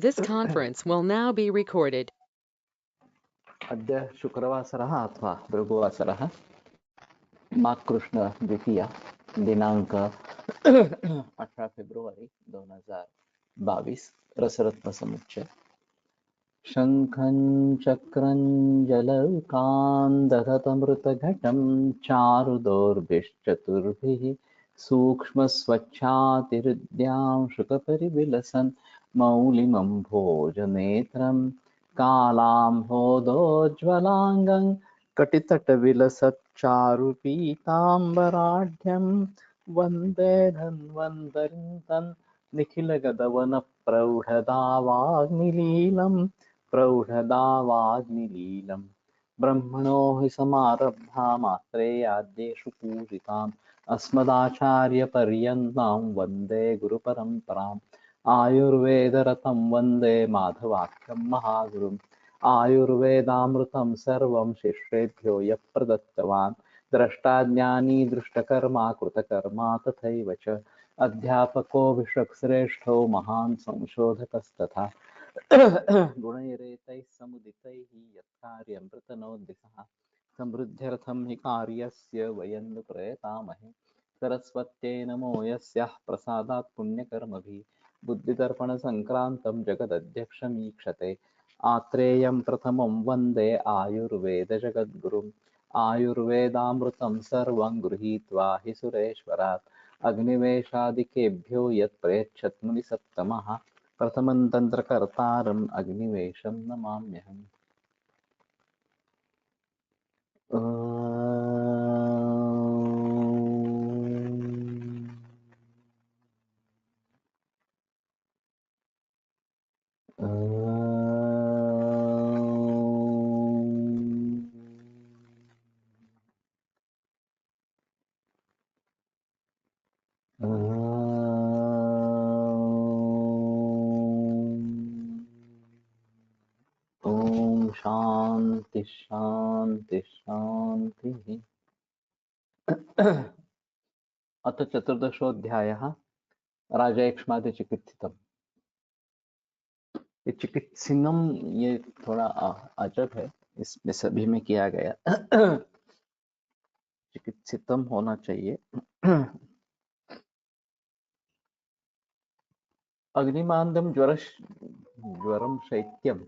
This conference will now be recorded. अद्य शुक्रवासरः अथवा भृगुवासरः माघकृष्ण द्वितीया दिनांक 18 फेब्रुवारी 2022 रसरत्नसमुच्चय शङ्खं चक्रं जलौकां दधतमृतघटं चारुदोर्भिश्चतुर्भिः सूक्ष्मस्वच्छातिहृद्यां शुकपरिविलसन् मौलिमम्भोजनेत्रं कालाम्भोदोज्ज्वलाङ्गं कटितटविलसच्चारुपीताम्बराढ्यं वन्दे धन्वन्तरिं निखिलगतवनप्रौढदावाग्निलीलं प्रौढदावाग्निलीलं ब्रह्मणो हि समारब्धामात्रेयाद्येषु पूजिताम् अस्मदाचार्यपर्यन्तां वन्दे गुरुपरम्पराम् आयुर्वेदरतं वन्दे माधवाख्यं महागुरुम् आयुर्वेदामृतं सर्वं शिष्येभ्यो यः प्रदत्तवान् द्रष्टाज्ञानी दृष्टकर्मा कृतकर्मा तथैव च अध्यापको विश्वश्रेष्ठो महान् संशोधकस्तथा गुणैरेतैः समुदितैः यत्कार्यमृतनोद्दिशः समृद्ध्यर्थं हि कार्यस्य वयं नु प्रयतामहे सरस्वत्यै नमो यस्याः प्रसादात् पुण्यकर्मभिः बुद्धिदर्पणसङ्क्रान्तं जगदध्यक्षमीक्षते आत्रेयं प्रथमं वन्दे आयुर्वेदजगद्गुरुम् आयुर्वेदामृतं सर्वं गृहीत्वा हि सुरेश्वरात् अग्निवेशादिकेभ्यो यत् प्रयच्छत् मुनिसत्तमः प्रथमं तन्त्रकर्तारम् अग्निवेशं नमाम्यहम्। ओम शांति शांति शांति। अथ चतुर्दशोऽध्यायः राजयक्ष्मादिचिकित्सितम्। ये चिकित्सिनम ये थोड़ा अजब है, इसमें सभी में किया गया चिकित्सितम होना चाहिए। अग्निमांदम ज्वरम शैत्यम,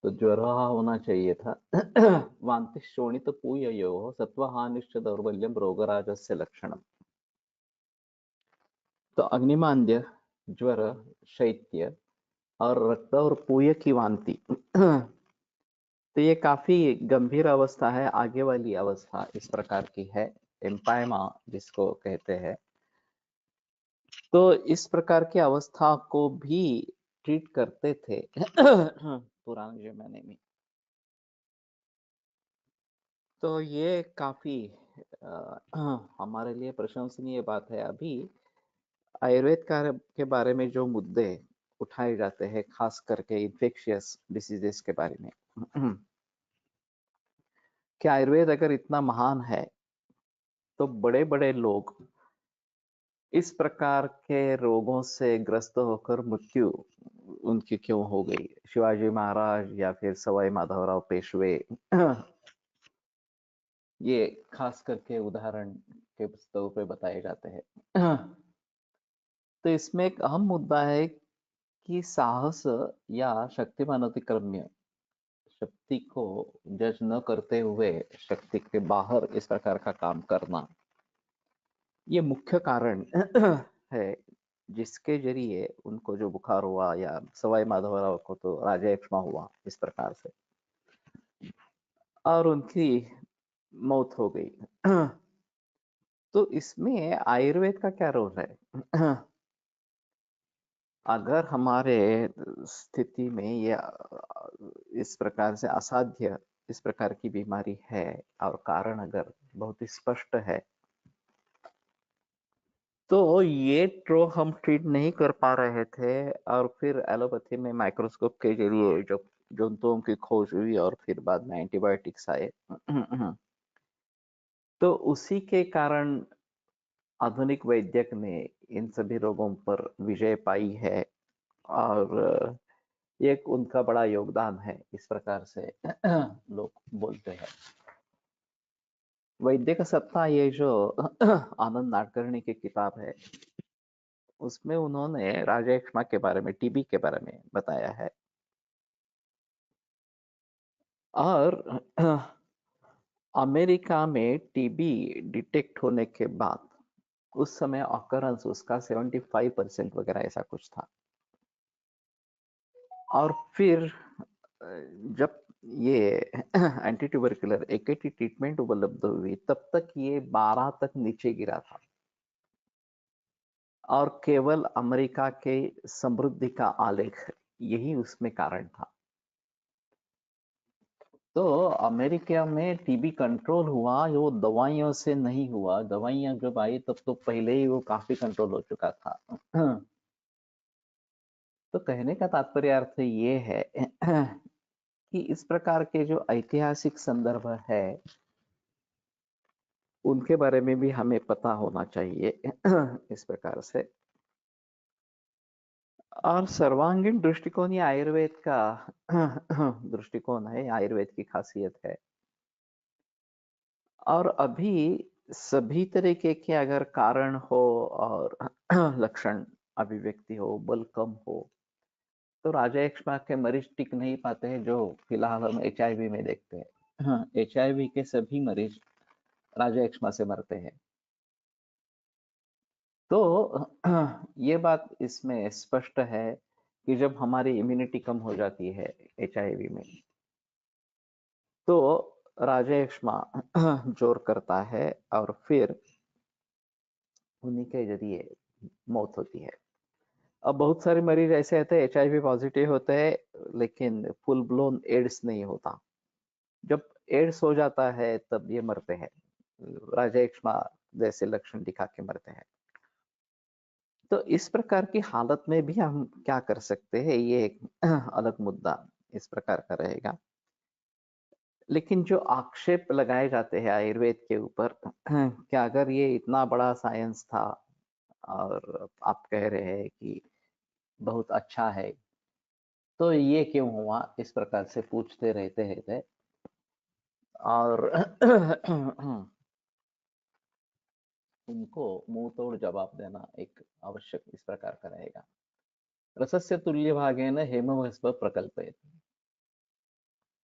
तो ज्वर होना चाहिए था। वांति शोणित पूययोः सत्वहानिश्च दौर्बल्यम रोगराजस्य लक्षणम। तो अग्निमांद्य, ज्वर, शैत्य और रक्त और पूय की वांति तो ये काफी गंभीर अवस्था है। आगे वाली अवस्था इस प्रकार की है, एम्पायमा जिसको कहते हैं। तो इस प्रकार की अवस्था को भी ट्रीट करते थे पुराने जमाने में। तो ये काफी हमारे लिए प्रशंसनीय बात है। अभी आयुर्वेद के बारे में जो मुद्दे उठाए जाते हैं, खास करके इन्फेक्शियस डिसीजेस के बारे में, कि आयुर्वेद अगर इतना महान है तो बड़े बड़े लोग इस प्रकार के रोगों से ग्रस्त होकर मृत्यु उनकी क्यों हो गई। शिवाजी महाराज या फिर सवाई माधवराव पेशवे, ये खास करके उदाहरण के तौर पे बताए जाते हैं। तो इसमें एक अहम मुद्दा है कि साहस या शक्तिमान अतिक्रम्य, शक्ति को जज न करते हुए शक्ति के बाहर इस प्रकार का काम करना, ये मुख्य कारण है जिसके जरिए उनको जो बुखार हुआ, या सवाई माधवराव को तो राजयक्ष्मा हुआ इस प्रकार से, और उनकी मौत हो गई। तो इसमें आयुर्वेद का क्या रोल है? अगर हमारे स्थिति में ये इस प्रकार से असाध्य इस प्रकार की बीमारी है और कारण अगर बहुत ही स्पष्ट है, तो ये हम ट्रीट नहीं कर पा रहे थे, और फिर एलोपैथी में माइक्रोस्कोप के जरिए जब जंतुओं की खोज हुई और फिर बाद में एंटीबायोटिक्स आए, तो उसी के कारण आधुनिक वैद्यक ने इन सभी रोगों पर विजय पाई है और एक उनका बड़ा योगदान है, इस प्रकार से लोग बोलते हैं। वैद्य का सत्ता, ये जो आनंद नाडकर्णी की किताब है, उसमें उन्होंने राजयक्ष्मा के बारे में, टीबी के बारे में बताया है। और अमेरिका में टीबी डिटेक्ट होने के बाद उस समय ऑकरेंस उसका 75% वगैरह ऐसा कुछ था। और फिर जब ये एंटी ट्यूबरकुलर AKT ट्रीटमेंट उपलब्ध हुई, तब तक ये 12 तक नीचे गिरा था। और केवल अमेरिका के समृद्धि का आलेख यही उसमें कारण था। तो अमेरिका में टीबी कंट्रोल हुआ, वो दवाइयों से नहीं हुआ। दवाइयां जब आई तब तो पहले ही वो काफी कंट्रोल हो चुका था। तो कहने का तात्पर्य अर्थ ये है कि इस प्रकार के जो ऐतिहासिक संदर्भ है, उनके बारे में भी हमें पता होना चाहिए इस प्रकार से। और सर्वांगीण दृष्टिकोण ये आयुर्वेद का दृष्टिकोण है, आयुर्वेद की खासियत है। और अभी सभी तरीके के अगर कारण हो और लक्षण, अभिव्यक्ति हो, बल कम हो, तो राजयक्ष्मा के मरीज टिक नहीं पाते हैं, जो फिलहाल हम HIV में देखते हैं। HIV के सभी मरीज राजयक्ष्मा से मरते हैं। तो ये बात इसमें स्पष्ट है कि जब हमारी इम्यूनिटी कम हो जाती है HIV में, तो राजयक्ष्मा जोर करता है और फिर उन्हीं के जरिए मौत होती है। अब बहुत सारे मरीज ऐसे होते हैं, HIV पॉजिटिव होते हैं लेकिन फुल ब्लोन एड्स नहीं होता। जब एड्स हो जाता है तब ये मरते हैं, राजयक्ष्मा जैसे लक्षण दिखा के मरते हैं। तो इस प्रकार की हालत में भी हम क्या कर सकते हैं, ये एक अलग मुद्दा इस प्रकार का रहेगा। लेकिन जो आक्षेप लगाए जाते हैं आयुर्वेद के ऊपर, क्या अगर ये इतना बड़ा साइंस था और आप कह रहे हैं कि बहुत अच्छा है, तो ये क्यों हुआ, इस प्रकार से पूछते रहते हैं। और उनको मुंह तोड़ जवाब देना एक आवश्यक इस प्रकार का रहेगा। रसस्य तुल्य भागेन हेमभस्म प्रकल्पयति।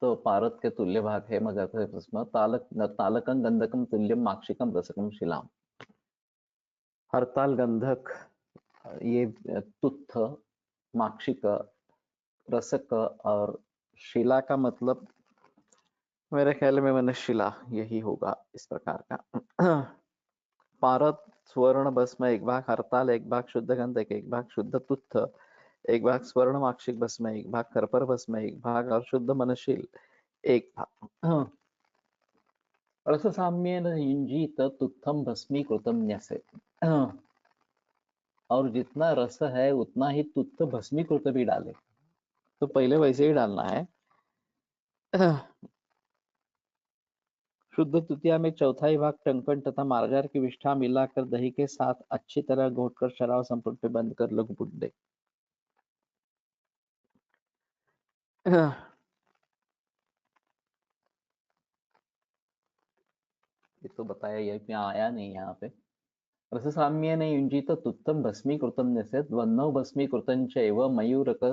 तो पारद के तुल्य भाग हेमभस्म, तालकं गंधकं तुल्यं माक्षिकं रसकं शिलाम। हरताल, गंधक, ये तुत्थ, माक्षिक, रसक और शिला का मतलब मेरे ख्याल में मैंने शिला यही होगा इस प्रकार का। पारद स्वर्ण भस्म एक भाग, हरताल एक भाग, शुद्ध गंधक एक भाग, शुद्ध तुत्थ एक भाग, स्वर्ण माक्षिक भस्म एक भाग, कर्पर भस्म एक भाग और शुद्ध मनशील एक भाग। रस साम्येन युञ्जीत तुत्थम भस्मीकृतं न्यसे। और जितना रस है उतना ही तुत्थ भस्मीकृत भी डाले। तो पहले वैसे ही डालना है। शुद्ध तृतीया में चौथाई भाग टंकण तथा मार्जार की विष्ठा मिलाकर दही के साथ अच्छी तरह घोटकर शराब संपूर्ण पे बंद कर लघु पुट दे। ये तो बताया, ये यहाँ आया नहीं यहाँ पे। रससाम्येन युञ्जीत तुत्थं भस्मीकृतं न्यसेत्, वह्नौ भस्मीकृतं चैव मयूरक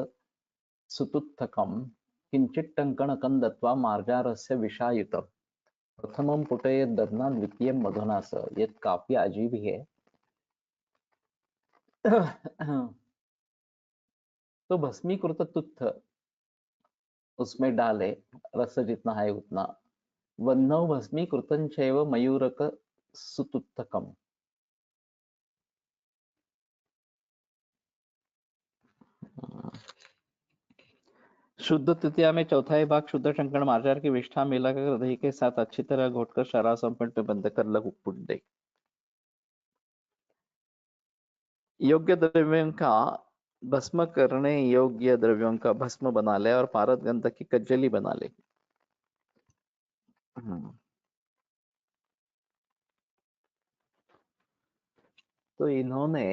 सुतुत्थकं किञ्चिट्टङ्कणकं दत्त्वा मार्जारस्य विषायुतं प्रथमं पुटयेत् दध्ना द्वितीयं मधुना स। ये काफी अजीब ही है। तो भस्मीकृत तुत्थ उसमें डाले, रस जितना है उतना। वह्नौ भस्मीकृतं चैव मयूरक सुतुत्थकम। शुद्ध तृतीया में चौथाई भाग शुद्ध टंकण मार्जार की विष्ठा मिलाकर दही के साथ अच्छी तरह घोटकर शराब संपन्न पे बंद कर लघु पुट दे। योग्य द्रव्यों का भस्म करने योग्य द्रव्यों का भस्म बना ले और पारद गंधक की कज्जली बना ले। तो इन्होंने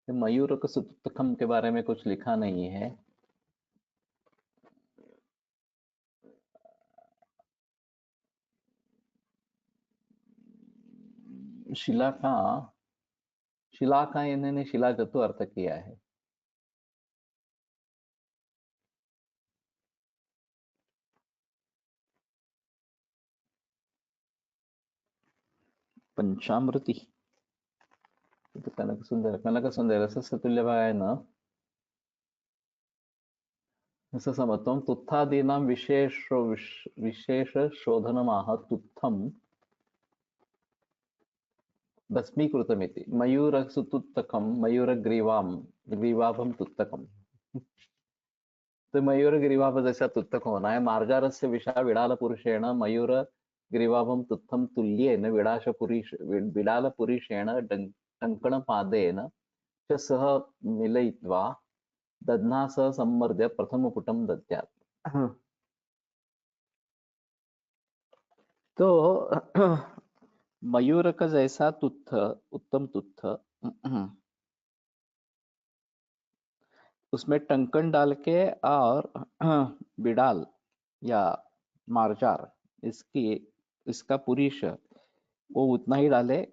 मयूरक सुतुत्थकम के बारे में कुछ लिखा नहीं है। शिला का इन्होंने शिलाजतु अर्थ किया है। पंचामृति तो कनक सुंदर रसस्य तुल्यभावेन समत्वं तुत्थादीनां विशेष शोधनमाह तुत्थं भस्मीकृतमिति मयूरसुतुत्तकं ग्रीवाभं तुत्तकम्। तो मयूर ग्रीवाभ जैसा तुत्तक होना है। मार्जारस्य विषा विडाल पुरुषेण मयूर ग्रीवाभम तुत्थम तुल्येन विडाल पुरुषेण टंकण पादेन च सह मिलयित्वा दध्ना सह सम्मर्द्य प्रथम पुटम दद्यात्। तो मयूर का जैसा तुत्थ, उत्तम तुत्थ, उसमें टंकन डाल के और बिडाल या मार्जार इसका पुरीश वो उतना ही डाले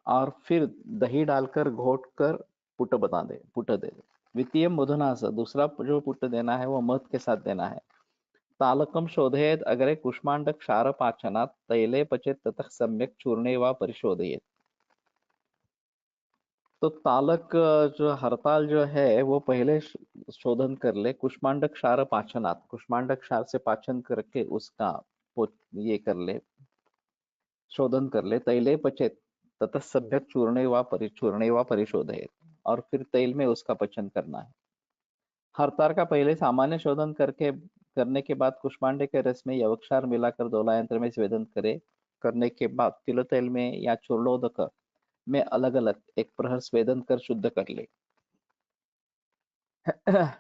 और फिर दही डालकर घोट कर पुट दे दे। द्वितीय मुधनास, दूसरा जो पुट देना है वो मध के साथ देना है। तालकम शोधयेत अग्रे कुष्मांड क्षार पाचनात् तैले पचेत ततः सम्यक चूर्णे व परिशोधयेत। तो तालक जो हरताल जो है वो पहले शोधन कर ले कुष्मांड क्षार पाचनात्, कुष्मांड क्षार से पाचन करके उसका ये कर ले, शोधन कर ले। तैले पचेत ततः सम्यक चूर्णे व परिशोधयेत, और फिर तेल में उसका पचन करना है। हरताल का पहले सामान्य शोधन करने के बाद कुष्मांडे के रस में यवक्षार मिलाकर दोला यंत्र में स्वेदन करने के बाद तिल तेल में या चूर्णोदक में अलग अलग एक प्रहर स्वेदन कर शुद्ध कर ले।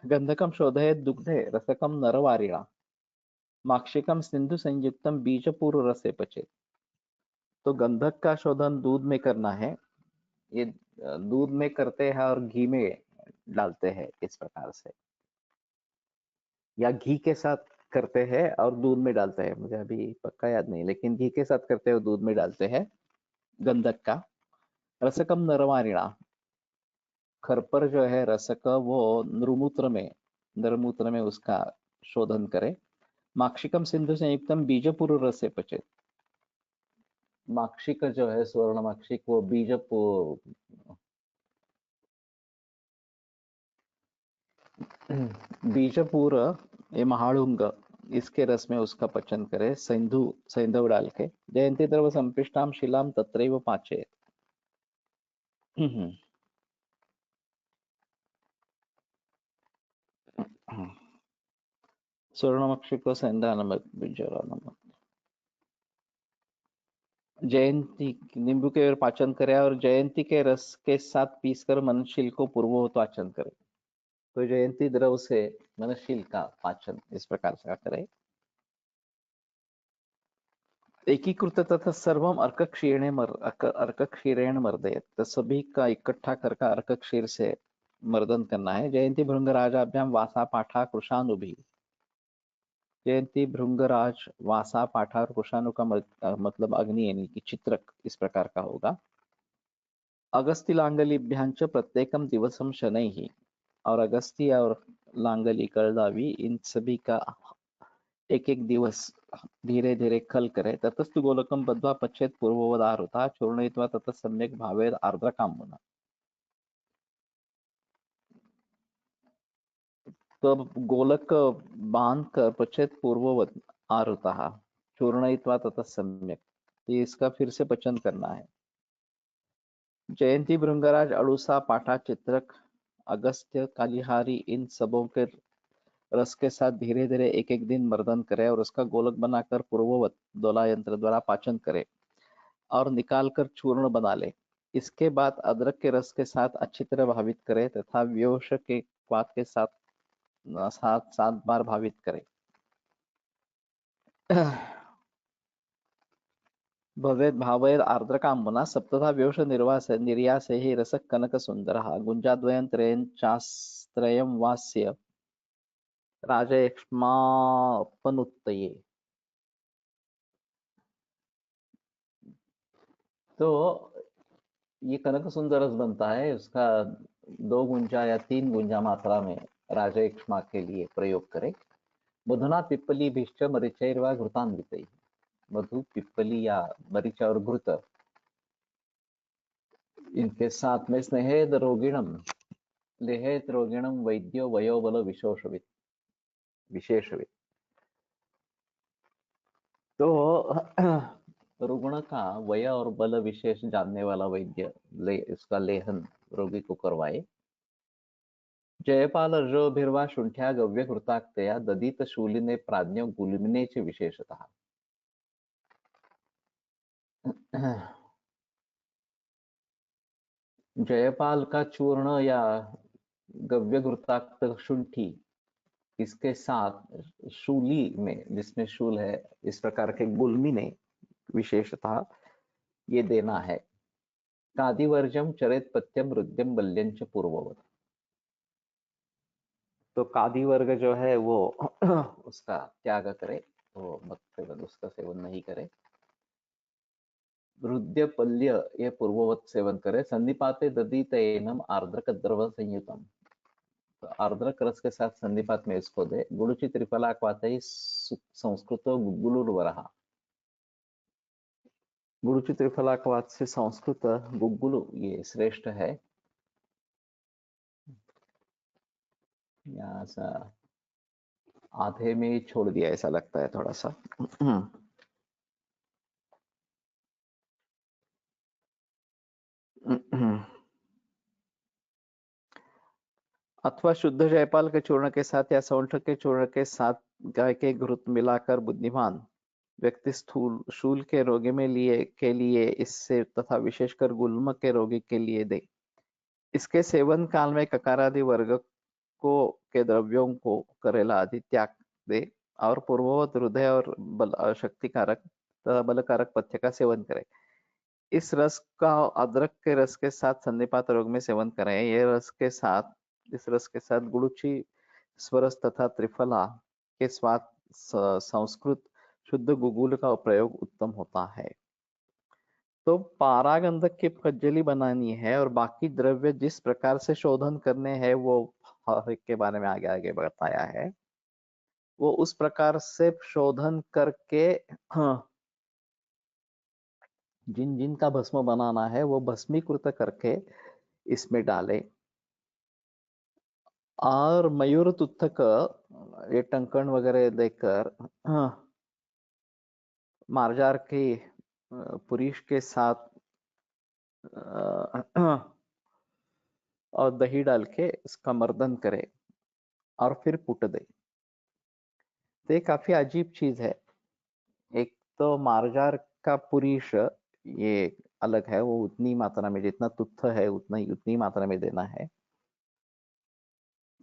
गंधकम शोधयेत दुग्धे रसकम नरवारिणा माक्षिकम सिंधु संयुक्तम बीजपूर्व रसे पचेत। तो गंधक का शोधन दूध में करना है। ये दूध में करते हैं और घी में डालते हैं इस प्रकार से, या घी के साथ करते हैं और दूध में डालते हैं, मुझे अभी पक्का याद नहीं, लेकिन घी के साथ करते हैं और दूध में डालते हैं गंधक का। रसकम नरवारिणा, खरपर जो है रसक वो नरमूत्र में उसका शोधन करे। माक्षिकम सिंधु संयुक्तम बीजपूर्व रसे पचेत। माक्षिक जो है स्वर्ण माक्षिक वो बीजपूर्व ये महाड़ुंग इसके रस में उसका पचन करे सैंधव डाल के। जयंती द्रव संपिष्टाम शिलाम तत्रैव पाचेत। स्वर्ण को सैंधा नमक बिजोरा नमक। जयंती नींबू के पाचन करे और जयंती के रस के साथ पीसकर मनशील को पूर्वोत्पाचन करे। तो जयंती द्रव से मनशील का पाचन इस प्रकार से करे। एकीकृत तथा सर्वम अर्क क्षीरेण मर्दयेत, तो सभी का इकट्ठा करके अर्क क्षीर से मर्दन करना है। जयंती भृंगराजाभ्याम वासा पाठा कृशानुभी। जयंती भृंगराज वासा पाठा और कुशानु का मतलब अग्नि यानी कि चित्रक इस प्रकार का होगा। अगस्ती लांगलीभ्यांच प्रत्येकम दिवसम शनैहि, और अगस्ती और लांगली कलदावी इन सभी का एक एक दिवस धीरे धीरे खल करे। ततस्तु गोलकम बद्ध्वा पश्चेत पूर्ववदार होता चूर्णयित्वा ततः सम्यक भावेद आर्द्रकाम्बुना। तो गोलक बांध कर पश्चेत पूर्ववद आरुता चूर्णयित्वा ततः सम्यक, तो इसका फिर से पचन करना है। जयंती भृंगराज अड़ूसा पाठा चित्रक अगस्त्य कालिहारी इन सबों के रस के साथ धीरे धीरे एक एक दिन मर्दन करे और उसका गोलक बनाकर पूर्ववत दोला यंत्र द्वारा पाचन करे और निकालकर चूर्ण बना ले। इसके बाद अदरक के रस के साथ अच्छी तरह भावित करे तथा व्योश के क्वाथ के साथ सात सात बार भावित करे। भवेद् भावेद् आर्द्रकाम्बुना सप्तधा व्योष निर्यासे हि रसः कनकसुन्दरः गुञ्जाद्वयं त्रयं चास्त्रयं वास्य राजयक्ष्मापनुत्तये। तो ये कनक सुंदर रस बनता है, उसका 2 गुंजा या 3 गुंजा मात्रा में राजयक्ष्मा के लिए प्रयोग करें। मधुना पिप्पली भिश्च मरीचैर्वा घृतान्वितैः। मधु, पिप्पली या मरीच और घृत, इनके साथ में स्नेहेद रोगिणम लेहेत रोगिणम वैद्यो वयोबल विशोषवित विशेषवित। तो रुग्ण का वय और बल विशेष जानने वाला वैद्य इसका लेहन रोगी को करवाए। जयपालर्जोभिर्वा शुंठ्या गव्यकृताक्तया ददितशूलिने प्राज्ञो गुलिमिने च विशेषतः। जयपाल का चूर्ण या गव्यघृताक्त शुंठी, इसके साथ शूली में, जिसमें शूल है, इस प्रकार के गुलमी ने विशेषतः ये देना है। कादिवर्जम चरेत पत्यम रुद्यम बल्यंच पूर्ववत। तो कादी वर्ग जो है वो उसका त्याग करे, वो मत सेवन, उसका सेवन नहीं करे। हृदय पल्य ये पूर्ववत सेवन करे। संधिपाते दधितैनम आर्द्रक द्रव संयुतम, तो आर्द्रक रस के साथ संधिपात में इसको दे। गुड़ुचि त्रिफलाक्वातैः संस्कृतो गुग्गुलुर्वरः। गुड़ुचि त्रिफलाक्वात से संस्कृत गुग्गुलु ये श्रेष्ठ है। यहाँ सा आधे में ही छोड़ दिया ऐसा लगता है थोड़ा सा। अथवा शुद्ध जयपाल के चूर्ण के साथ या सौंठ के चूर्ण के साथ गाय के घृत मिलाकर बुद्धिमान व्यक्ति स्थूल शूल के रोगी में लिए इससे तथा विशेषकर गुल्म के रोगी के लिए दे। इसके सेवन काल में ककारादि वर्ग को के द्रव्यों को करेला आदि त्याग दे और पूर्ववत हृदय और बल शक्तिकारक तथा बलकारक पथ्य का सेवन करे। इस रस का अदरक के रस के साथ संधिपात रोग में सेवन करें। इस रस के साथ गुड़ुचि स्वरस तथा त्रिफला के स्वाद संस्कृत शुद्ध गुगुल का प्रयोग उत्तम होता है। तो पारागंधक की कज्जली बनानी है और बाकी द्रव्य जिस प्रकार से शोधन करने हैं वो हर एक के बारे में आगे आगे बताया है। वो उस प्रकार से शोधन करके जिन जिन का भस्म बनाना है वो भस्मीकृत करके इसमें डाले। और मयूर तुत्थक ये टंकण वगैरह देकर मार्जार के पुरीश के साथ और दही डाल के इसका मर्दन करे और फिर पुट दे। तो ये काफी अजीब चीज है। एक तो मार्जार का पुरीश ये अलग है, वो उतनी मात्रा में जितना तुत्थ है उतनी मात्रा में देना है।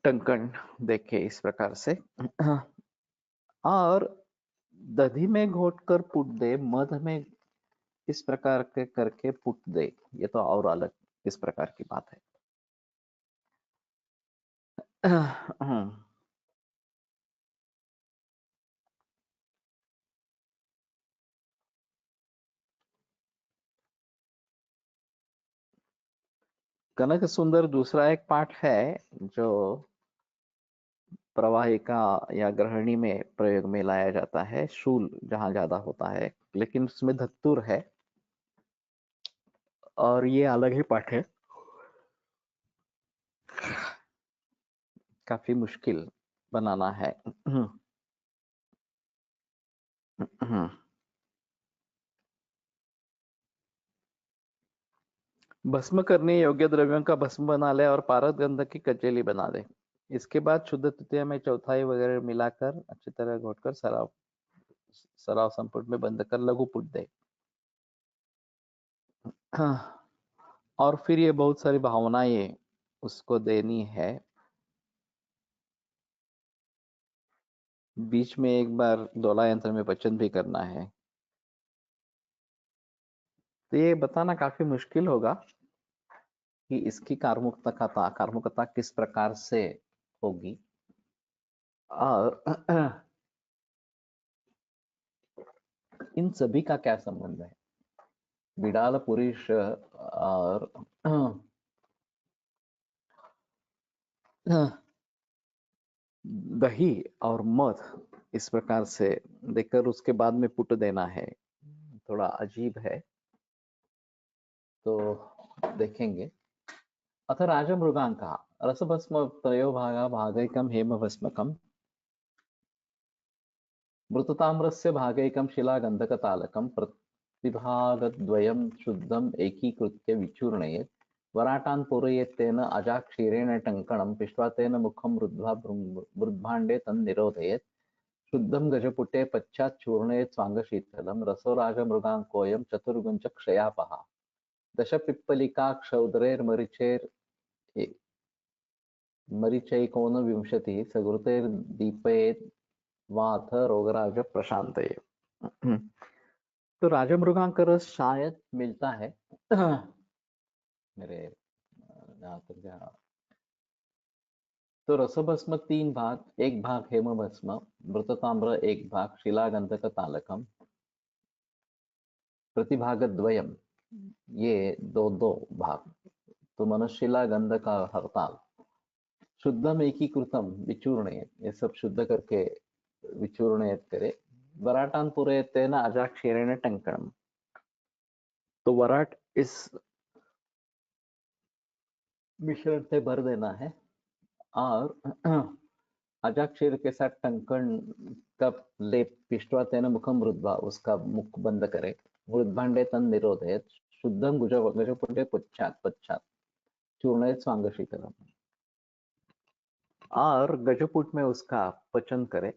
टंकण देखे इस प्रकार से और दधी में घोट कर पुट दे, मध में इस प्रकार के करके पुट दे, ये तो और अलग इस प्रकार की बात है। कनक सुंदर दूसरा एक पाठ है जो प्रवाहिका या गृहिणी में प्रयोग में लाया जाता है, शूल जहां ज्यादा होता है, लेकिन उसमें धतूर है और ये अलग ही पाठ है। काफी मुश्किल बनाना है। भस्म करने योग्य द्रव्यों का भस्म बना ले और पारद गंधक की कचेली बना दे। इसके बाद शुद्ध तृतीया में चौथाई वगैरह मिलाकर अच्छी तरह घोटकर सराव सराव संपुट में बंद कर लघु पुट दे। और फिर ये बहुत सारी भावनाएं उसको देनी है। बीच में एक बार दोला यंत्र में वचन भी करना है। तो ये बताना काफी मुश्किल होगा कि इसकी कार्मुकता किस प्रकार से होगी, और इन सभी का क्या संबंध है बिडाल पुरुष और दही और मध इस प्रकार से देकर उसके बाद में पुट देना है, थोड़ा अजीब है। तो देखेंगे। अथ राजमृगांका रसभस्म त्रयो भागा भागैकं हेमभस्मकं मृतताम्रस्य भागैकं शिलागन्धकतालकं प्रतिभागद्वयं शुद्धम् एकीकृत्य विचूर्णयेत् वराटान् पूरयेत्तेन अजाक्षीरेण टङ्कणं पिष्ट्वा तेन मुखं रुद्ध्वा मृद्भाण्डे तन्निरोधयेत् शुद्धं गजपुटे पश्चात् चूर्णयेत् स्वाङ्गशीतलं रसो राजमृगाङ्कोऽयं चतुर्गुञ्च क्षयापः दशपिप्पलिका क्षौद्रैर्मरिचैर् मरीचैकोनविंशतिः सघृतैर्दीपयेत् वाथ रोगराज प्रशांतये। तो राजमृगांक रस शायद मिलता है मेरे जहाँ तक जहाँ। तो रसभस्म 3 भाग, 1 भाग हेमभस्म, मृतताम्र 1 भाग, शिलागंधक तालकम, प्रतिभागद्वयम ये दो भाग, तो मनुशिला गंध का हरताल, शुद्धम एकीकृतम विचूर्णयेत, ये सब शुद्ध करके विचूर्णयेत करे, वराटान पूरयतेन अजाक्षीरेण टंकणम, तो वराट इस मिश्रण से भर देना है और अजाक्षीर के साथ टंकण का लेप पिष्ट्वा तेन मुखम मृद्वा, उसका मुख बंद करे, मृद्भांडे तन निरोधयेत शुद्धम गजपुटे पश्चात चूर्णयेत स्वांगशीतलम, और गजपुट में उसका पचन करे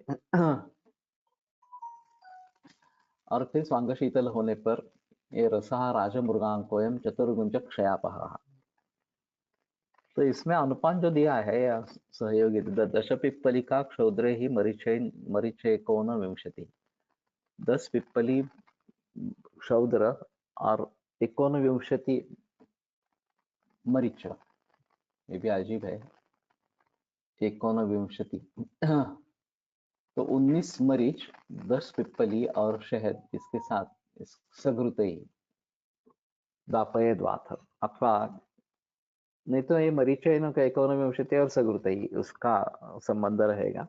और फिर स्वांग शीतल होने पर ये रसः राजमृगांकोयम चतुर्गुंज क्षयापहा। तो इसमें अनुपान जो दिया है या सहयोगी दश पिप्पलिका क्षौद्रे ही मरीचे कोन विंशति, 10 पिप्पली क्षौद्र और 29 मरीच, ये भी अजीब है 29। तो 19 मरीच, 10 पिप्पली और शहद इसके साथ इस सघृतई दापये द्वाथ, अथवा नहीं तो ये मरीचयन का 29 और सघृतई उसका संबंध रहेगा।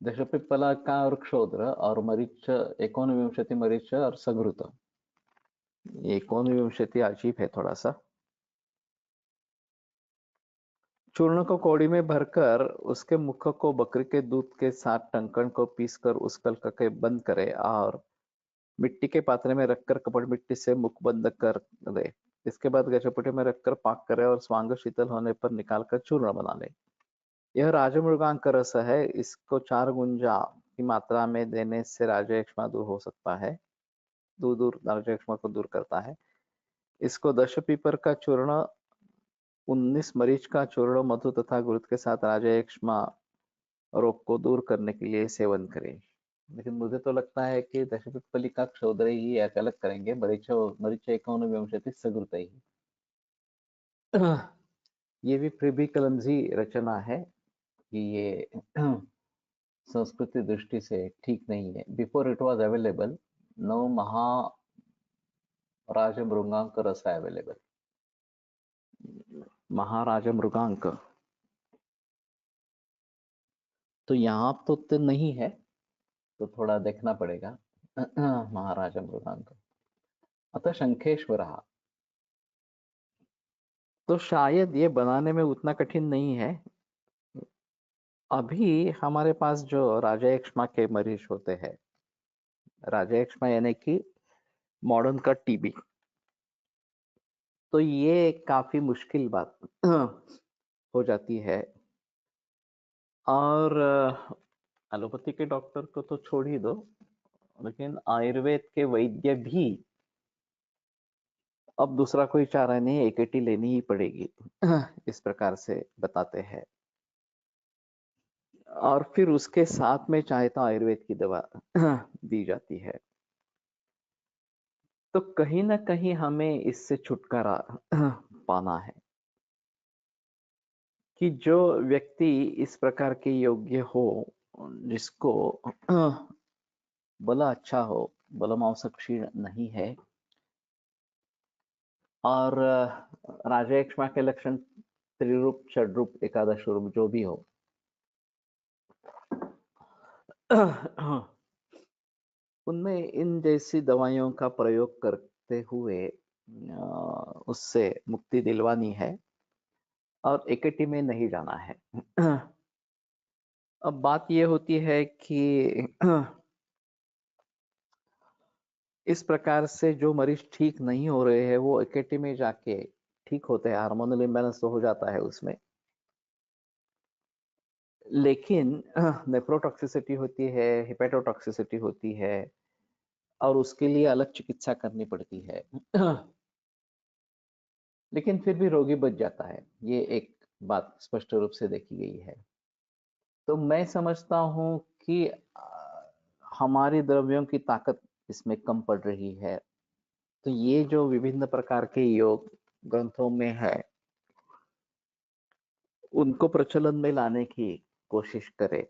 दश पिप्पला का और क्षौद्र और मरीच 29 मरीच और सघृत, 29 अजीब है थोड़ा सा। चूर्ण को कौड़ी में भरकर उसके मुख को बकरी के दूध के साथ टंकण को पीसकर उस कल्क के बंद करे और मिट्टी के पात्र में रखकर कपड़ मिट्टी से मुख बंद कर दे। इसके बाद गजपुटे में रखकर पाक करे और स्वांग शीतल होने पर निकालकर चूर्ण बना ले। यह राजमृगांक रस है, इसको 4 गुंजा की मात्रा में देने से राजयक्ष्मा दूर हो सकता है, दूर राजयक्ष्मा को दूर करता है। इसको 10 पीपर का चूर्ण, 19 मरीच का चूर्ण मधु तथा गुरुत के साथ राजयक्ष्मा रोग को दूर करने के लिए सेवन करें। लेकिन मुझे तो लगता है कि दशपिप्पली का क्षौद्र ही अलग करेंगे, मरीच 29 सघृत ही। ये भी प्रिबी कलमजी रचना है कि ये संस्कृति दृष्टि से ठीक नहीं है। Before it was available, no Maharaj Mrigank Ras available. महाराज मृगांक तो यहाँ तो नहीं है, तो थोड़ा देखना पड़ेगा महाराज मृगांक। अतः शंखेश्वर, तो शायद ये बनाने में उतना कठिन नहीं है। अभी हमारे पास जो राजयक्ष्मा के मरीज होते हैं, राजयक्ष्मा यानी कि मॉडर्न का टीबी, तो ये काफी मुश्किल बात हो जाती है। और एलोपैथी के डॉक्टर को तो छोड़ ही दो, लेकिन आयुर्वेद के वैद्य भी अब दूसरा कोई चारा नहीं, एकेटी लेनी ही पड़ेगी इस प्रकार से बताते हैं। और फिर उसके साथ में चाहे तो आयुर्वेद की दवा दी जाती है। तो कहीं ना कहीं हमें इससे छुटकारा पाना है कि जो व्यक्ति इस प्रकार के योग्य हो, जिसको बल अच्छा हो, बलमांस क्षीण नहीं है, और राजयक्ष्मा के लक्षण त्रिरूप, षड्रूप, एकादश रूप जो भी हो, उनमें इन जैसी दवाइयों का प्रयोग करते हुए उससे मुक्ति दिलवानी है और एकेटी में नहीं जाना है। अब बात ये होती है कि इस प्रकार से जो मरीज ठीक नहीं हो रहे हैं वो एकेटी में जाके ठीक होते हैं, हार्मोनल इम्बैलेंस तो हो जाता है उसमें, लेकिन नेफ्रोटॉक्सिसिटी होती है, हिपेटोटॉक्सिसिटी होती है, और उसके लिए अलग चिकित्सा करनी पड़ती है। लेकिन फिर भी रोगी बच जाता है, ये एक बात स्पष्ट रूप से देखी गई है। तो मैं समझता हूँ कि हमारी द्रव्यों की ताकत इसमें कम पड़ रही है। तो ये जो विभिन्न प्रकार के योग ग्रंथों में है, उनको प्रचलन में लाने की कोशिश करें।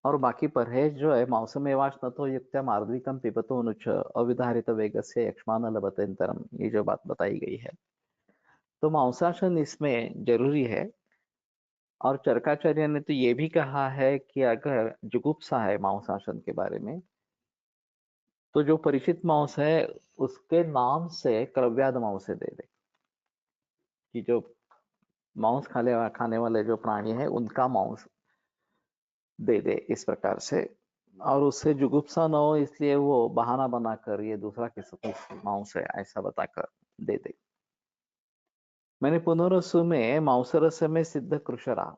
और बाकी परहेज जो है, मांसमेवाश्नतो युक्त्या मार्द्विकं पिबतो नुच अविधारित वेगस्य यक्ष्मान लभतेन्तरम, ये जो बात बताई गई है, तो मांसाशन इसमें जरूरी है। और चरकाचार्य ने तो ये भी कहा है कि अगर जुगुप्सा है मांसाशन के बारे में, तो जो परिचित मांस है उसके नाम से क्रव्याद मांस दे दे, कि जो मांस खाने वाले जो प्राणी है उनका मांस दे दे इस प्रकार से। और उससे जुगुप्सा न हो इसलिए वो बहाना बनाकर ये दूसरा किस्म का मांस है ऐसा बताकर दे दे। मैंने पुनरसु में मांसरस में सिद्ध कृषरा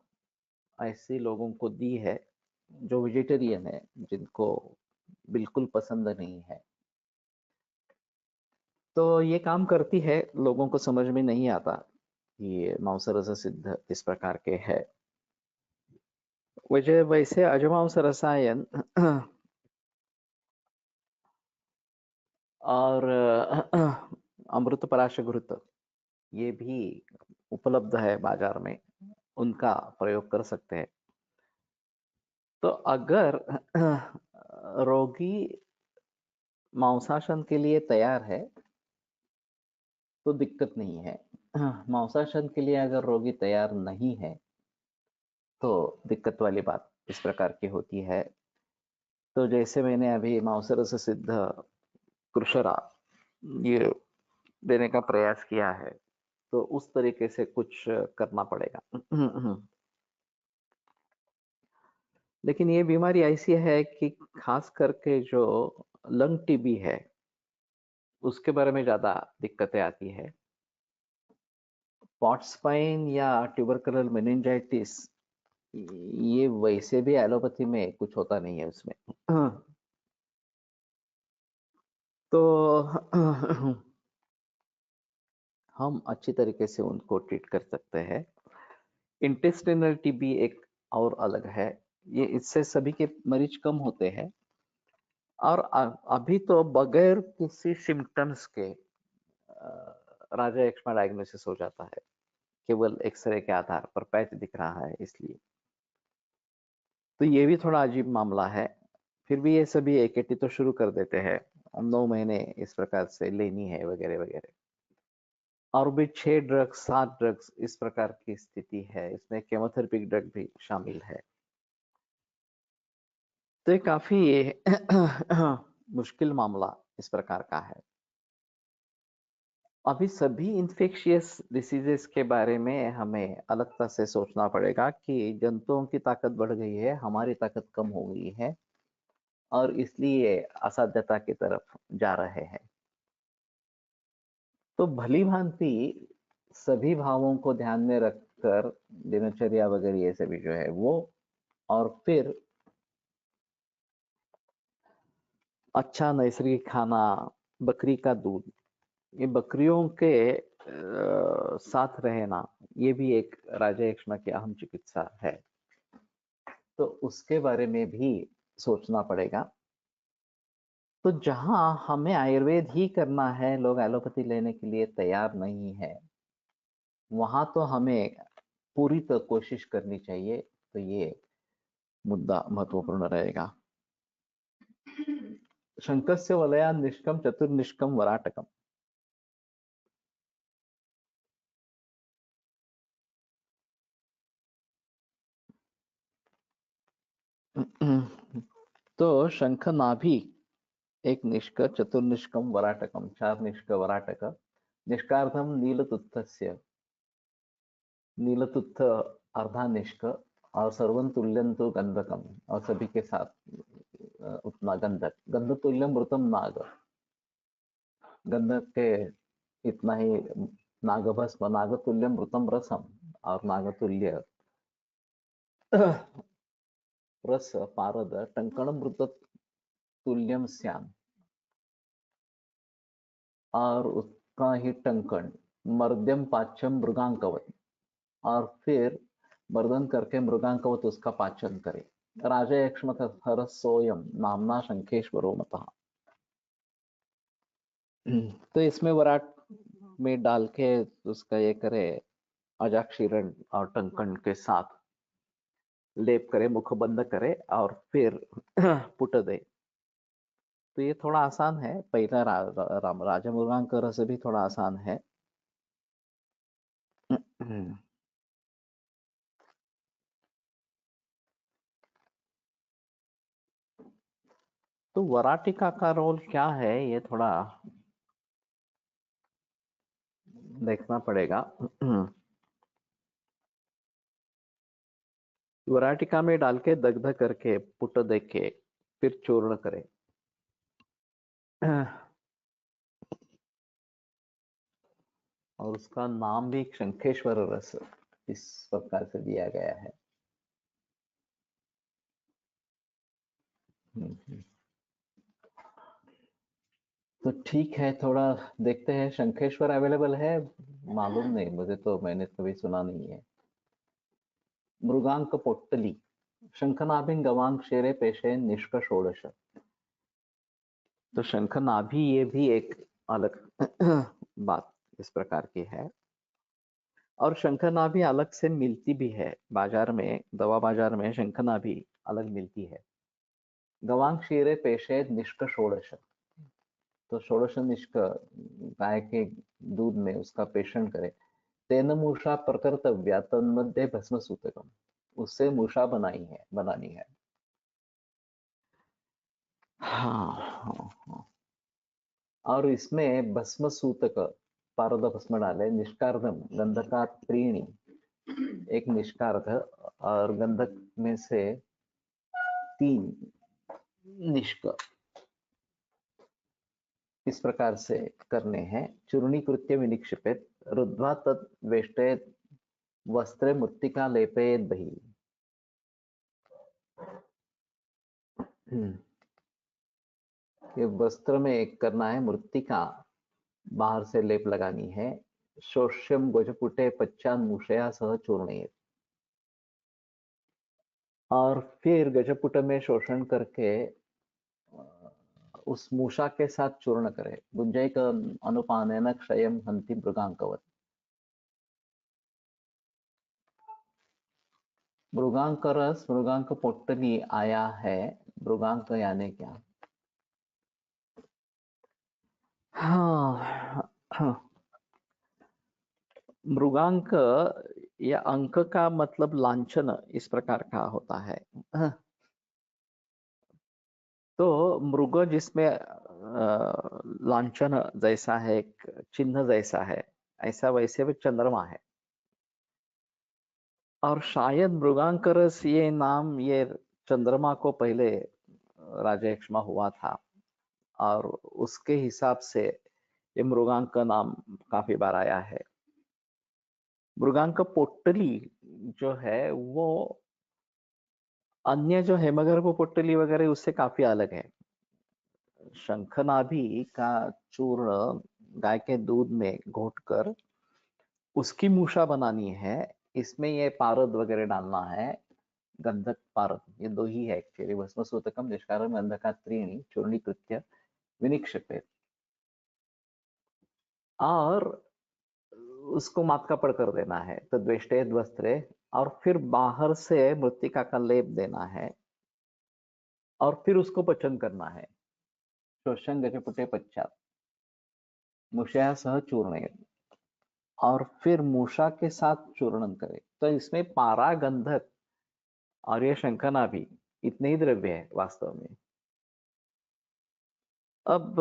ऐसे लोगों को दी है जो वेजिटेरियन है, जिनको बिल्कुल पसंद नहीं है। तो ये काम करती है, लोगों को समझ में नहीं आता कि ये मांसरस सिद्ध इस प्रकार के है। वजह वैसे अजमांस रसायन और अमृत पराश घृत ये भी उपलब्ध है बाजार में, उनका प्रयोग कर सकते हैं। तो अगर रोगी मांसाशन के लिए तैयार है तो दिक्कत नहीं है। मांसाशन के लिए अगर रोगी तैयार नहीं है तो दिक्कत वाली बात इस प्रकार की होती है। तो जैसे मैंने अभी मांसरस सिद्ध कृषरा ये देने का प्रयास किया है, तो उस तरीके से कुछ करना पड़ेगा। लेकिन ये बीमारी ऐसी है कि खास करके जो लंग टीबी है उसके बारे में ज्यादा दिक्कतें आती है। पॉट स्पाइन या ट्यूबरकुलर मेनिंजाइटिस ये वैसे भी एलोपैथी में कुछ होता नहीं है उसमें। तो हम अच्छी तरीके से उनको ट्रीट कर सकते हैं। इंटेस्टिनल टीबी एक और अलग है, ये इससे सभी के मरीज कम होते हैं। और अभी तो बगैर किसी सिम्टम्स के राजा एक्समा डायग्नोसिस हो जाता है, केवल एक्सरे के आधार पर पैच दिख रहा है इसलिए। तो ये भी थोड़ा अजीब मामला है। फिर भी ये सभी एकेटी तो शुरू कर देते हैं, 9 महीने इस प्रकार से लेनी है वगैरह वगैरह। और भी 6 ड्रग्स 7 ड्रग्स इस प्रकार की स्थिति है, इसमें केमोथेरेपिक ड्रग भी शामिल है। तो ये काफी मुश्किल मामला इस प्रकार का है। अभी सभी इन्फेक्शियस डिसीजेस के बारे में हमें अलगता से सोचना पड़ेगा कि जंतुओं की ताकत बढ़ गई है, हमारी ताकत कम हो गई है, और इसलिए असाध्यता की तरफ जा रहे हैं। तो भली भांति सभी भावों को ध्यान में रखकर दिनचर्या वगैरह ये सभी जो है वो, और फिर अच्छा नैसर्गिक खाना, बकरी का दूध, ये बकरियों के साथ रहना, ये भी एक राजा यक्ष्मा की अहम चिकित्सा है। तो उसके बारे में भी सोचना पड़ेगा। तो जहां हमें आयुर्वेद ही करना है, लोग एलोपैथी लेने के लिए तैयार नहीं है, वहां तो हमें पूरी तो कोशिश करनी चाहिए। तो ये मुद्दा महत्वपूर्ण रहेगा। शंकस्य वलया निष्कम चतुर्निष्कम वराटकम। तो शंख नाभि एक निष्क चतुर्निष्कम वराटकम, चार निष्क वराटक, निष्कार्थम नीलतुत्थस्य, नीलतुत्थ अर्धा निष्क, और सर्वं तुल्यं तो गंधकम, और सभी के साथ उतना गंधक, गंध तुल्यम मृतम नाग, गंधक के इतना ही नागभस्म, नागतुल्यम मृतम रसम, और नागतुल्य रस पारद टंकण मृत तुल्यम श्याम, और उसका ही टंकण मर्द्यम पाच्यम मृगांकवत, और फिर मर्दन करके मृगांकवत उसका पाचन करे। राजा यक्ष्मत हर सोयम नामना शंखेश्वरो मतः। तो इसमें वराट में डाल के उसका ये करे, अजाक्षीरण और टंकण के साथ लेप करे, मुख बंद करे, और फिर पुट दे। तो ये थोड़ा आसान है। पहला राजा मृगांक से भी थोड़ा आसान है। तो वराटिका का रोल क्या है, ये थोड़ा देखना पड़ेगा। वराटिका में डाल के दग्ध करके पुट दे के फिर चूर्ण करे। और उसका नाम भी शंखेश्वर रस इस प्रकार से दिया गया है। तो ठीक है, थोड़ा देखते हैं। शंखेश्वर अवेलेबल है? मालूम नहीं मुझे, तो मैंने कभी सुना नहीं है। मृगांक पोट्टली, शंखनाभिं गवांग शेरे पेशे निष्क षोडश। तो शंखनाभि ये भी एक अलग बात इस प्रकार की है। और शंखनाभि अलग से मिलती भी है बाजार में, दवा बाजार में शंखनाभि अलग मिलती है। गवांग शीरे पेशे निष्क षोडश। तो षोडश निष्क गाय के दूध में उसका पेषण करे। तेन मूषा प्रकर्तव्या तन्मध्ये भस्म सूतकम, उससे मूषा बनानी है। हाँ हाँ हाँ। और इसमें भस्म सूतक, पारद भस्म डाले, निष्कार्धम गंधका त्रीणी, एक निष्कार्ध, और गंधक में से 3 निष्क, इस प्रकार से करने हैं। चूर्णीकृत्य विनिक्षिपेत रुद्ध्वा तत् वेष्टेत वस्त्रे मृत्तिका लेपयेत बहि। ये वस्त्र में करना है, मृत्तिका बाहर से लेप लगानी है। शोष्यम गजपुटे पच्चान मूषया सह चूर्णयेत, और फिर गजपुट में शोषण करके उस मूषा के साथ चूर्ण करे। गुंजैक अनुपानेन क्षयम हंति मृगांकवत। मृगांक रस, मृगांक पोट्टली आया है। मृगांक यानी क्या? हाँ हाँ। मृगांक या अंक का मतलब लांछन इस प्रकार का होता है। तो मृग जिसमें लांछन जैसा है, एक चिन्ह जैसा है, ऐसा वैसे भी चंद्रमा है। और शायद मृगांकरस ये नाम ये चंद्रमा को पहले राजा यक्ष्मा हुआ था, और उसके हिसाब से ये मृगांक का नाम काफी बार आया है। मृगांक पोट्टली जो है वो अन्य जो हेमगर्भ पोट्टली वगैरह उससे काफी अलग है। शंखनाभि का चूर्ण गाय के दूध में घोटकर उसकी मूषा बनानी है। इसमें ये पारद वगैरह डालना है, गंधक पारद, ये 2 ही है एक्चुअली। भस्म सूतकम निष्कारम गंधका त्रीणी चूर्णीकृत्य विनिक्षेपेत, और उसको मात का पड़ कर देना है। तो द्वेष्टे द्वस्त्रे, और फिर बाहर से मृत्तिका का लेप देना है और फिर उसको पचन करना है। शोषण गजपुटे पश्चात मुषया सह चूर्ण, और फिर मूषा के साथ चूर्णन करे। तो इसमें पारा, गंधक और ये शंखना भी इतने ही द्रव्य है वास्तव में। अब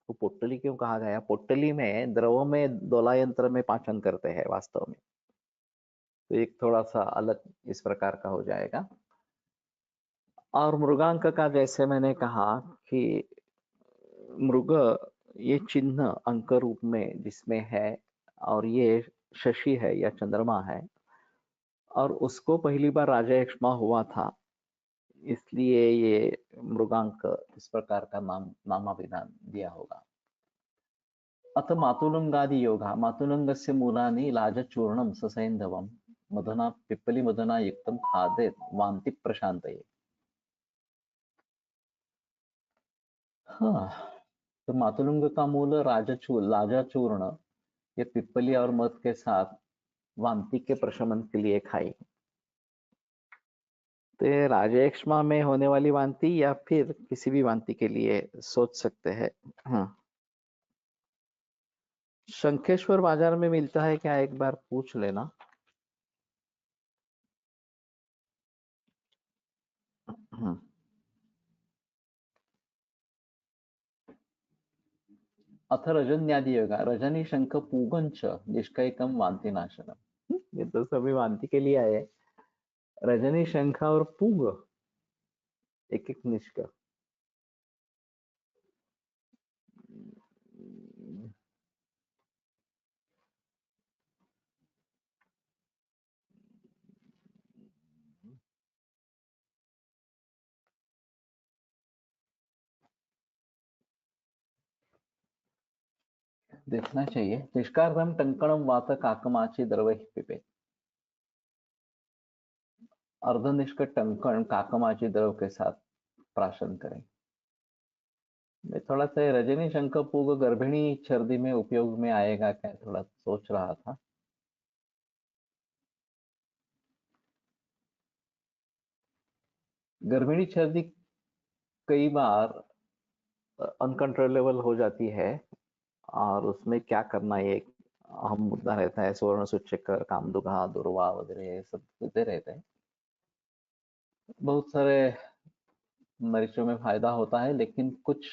तो पोट्टली क्यों कहा गया? पोट्टली में द्रव में दोला यंत्र में पाचन करते हैं वास्तव में। तो एक थोड़ा सा अलग इस प्रकार का हो जाएगा। और मृगांक का जैसे मैंने कहा कि मृग ये चिन्ह अंक रूप में जिसमें है, और ये शशि है या चंद्रमा है, और उसको पहली बार राजा यक्ष्मा हुआ था, इसलिए ये मृगांक इस प्रकार का नामाभिधान दिया होगा। अथ मातुलंगादि योगा, मातुलंगस्य मूलानि लाजचूर्णं ससैन्धवं मधुना पिप्पली मधुना युक्तं खादेत वान्ति प्रशांतये। हाँ, तो मातुलंग का मूल लाजाचूर्ण, ये पिप्पली और मध के साथ वांति के प्रशमन के लिए खाई। तो ये राजयक्ष्मा में होने वाली वांति या फिर किसी भी वांति के लिए सोच सकते हैं। हाँ, शंखेश्वर बाजार में मिलता है क्या? एक बार पूछ लेना। अथ रजन्यादि योगा, रजनी शंख पूगंच निष्कैकम वांति नाशनम। ये तो सभी वांति के लिए आए। रजनी शंख और पूग एक एक निष्क। देखना चाहिए। निष्कार्धम टंकणम वात काकमाची द्रव पिपे, अर्धनिष्क टंकण काकमाची द्रव के साथ प्राशन करें। मैं थोड़ा सा रजनी शंख पूग गर्भिणी छर्दी में उपयोग में आएगा क्या, थोड़ा सोच रहा था। गर्भिणी छर्दी कई बार अनकंट्रोलेबल हो जाती है, और उसमें क्या करना ये एक अहम मुद्दा रहता है। सुवर्ण सूचक, कामदुघा, दुर्वा वगैरह ये सब होते रहते हैं। बहुत सारे मरीजों में फायदा होता है, लेकिन कुछ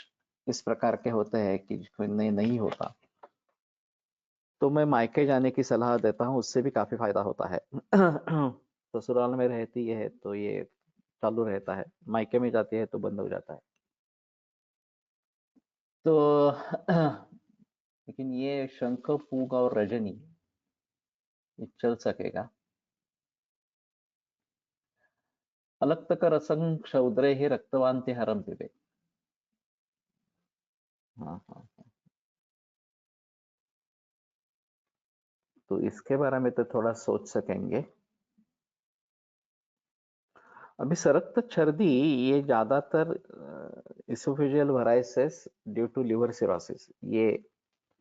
इस प्रकार के होते हैं कि जिन्हें नहीं होता। तो मैं मायके जाने की सलाह देता हूँ, उससे भी काफी फायदा होता है। ससुराल में रहती है तो ये चालू रहता है, मायके में जाती है तो बंद हो जाता है। तो लेकिन ये शंख, पूग और रजनी ये चल सकेगा। अलग तक रसं क्षौद्रे ही रक्तवांति हरम पिबे। हाँ हाँ, तो इसके बारे में तो थोड़ा सोच सकेंगे। अभी सरक्त छर्दी ये ज्यादातर oesophageal varices due to liver cirrhosis, ये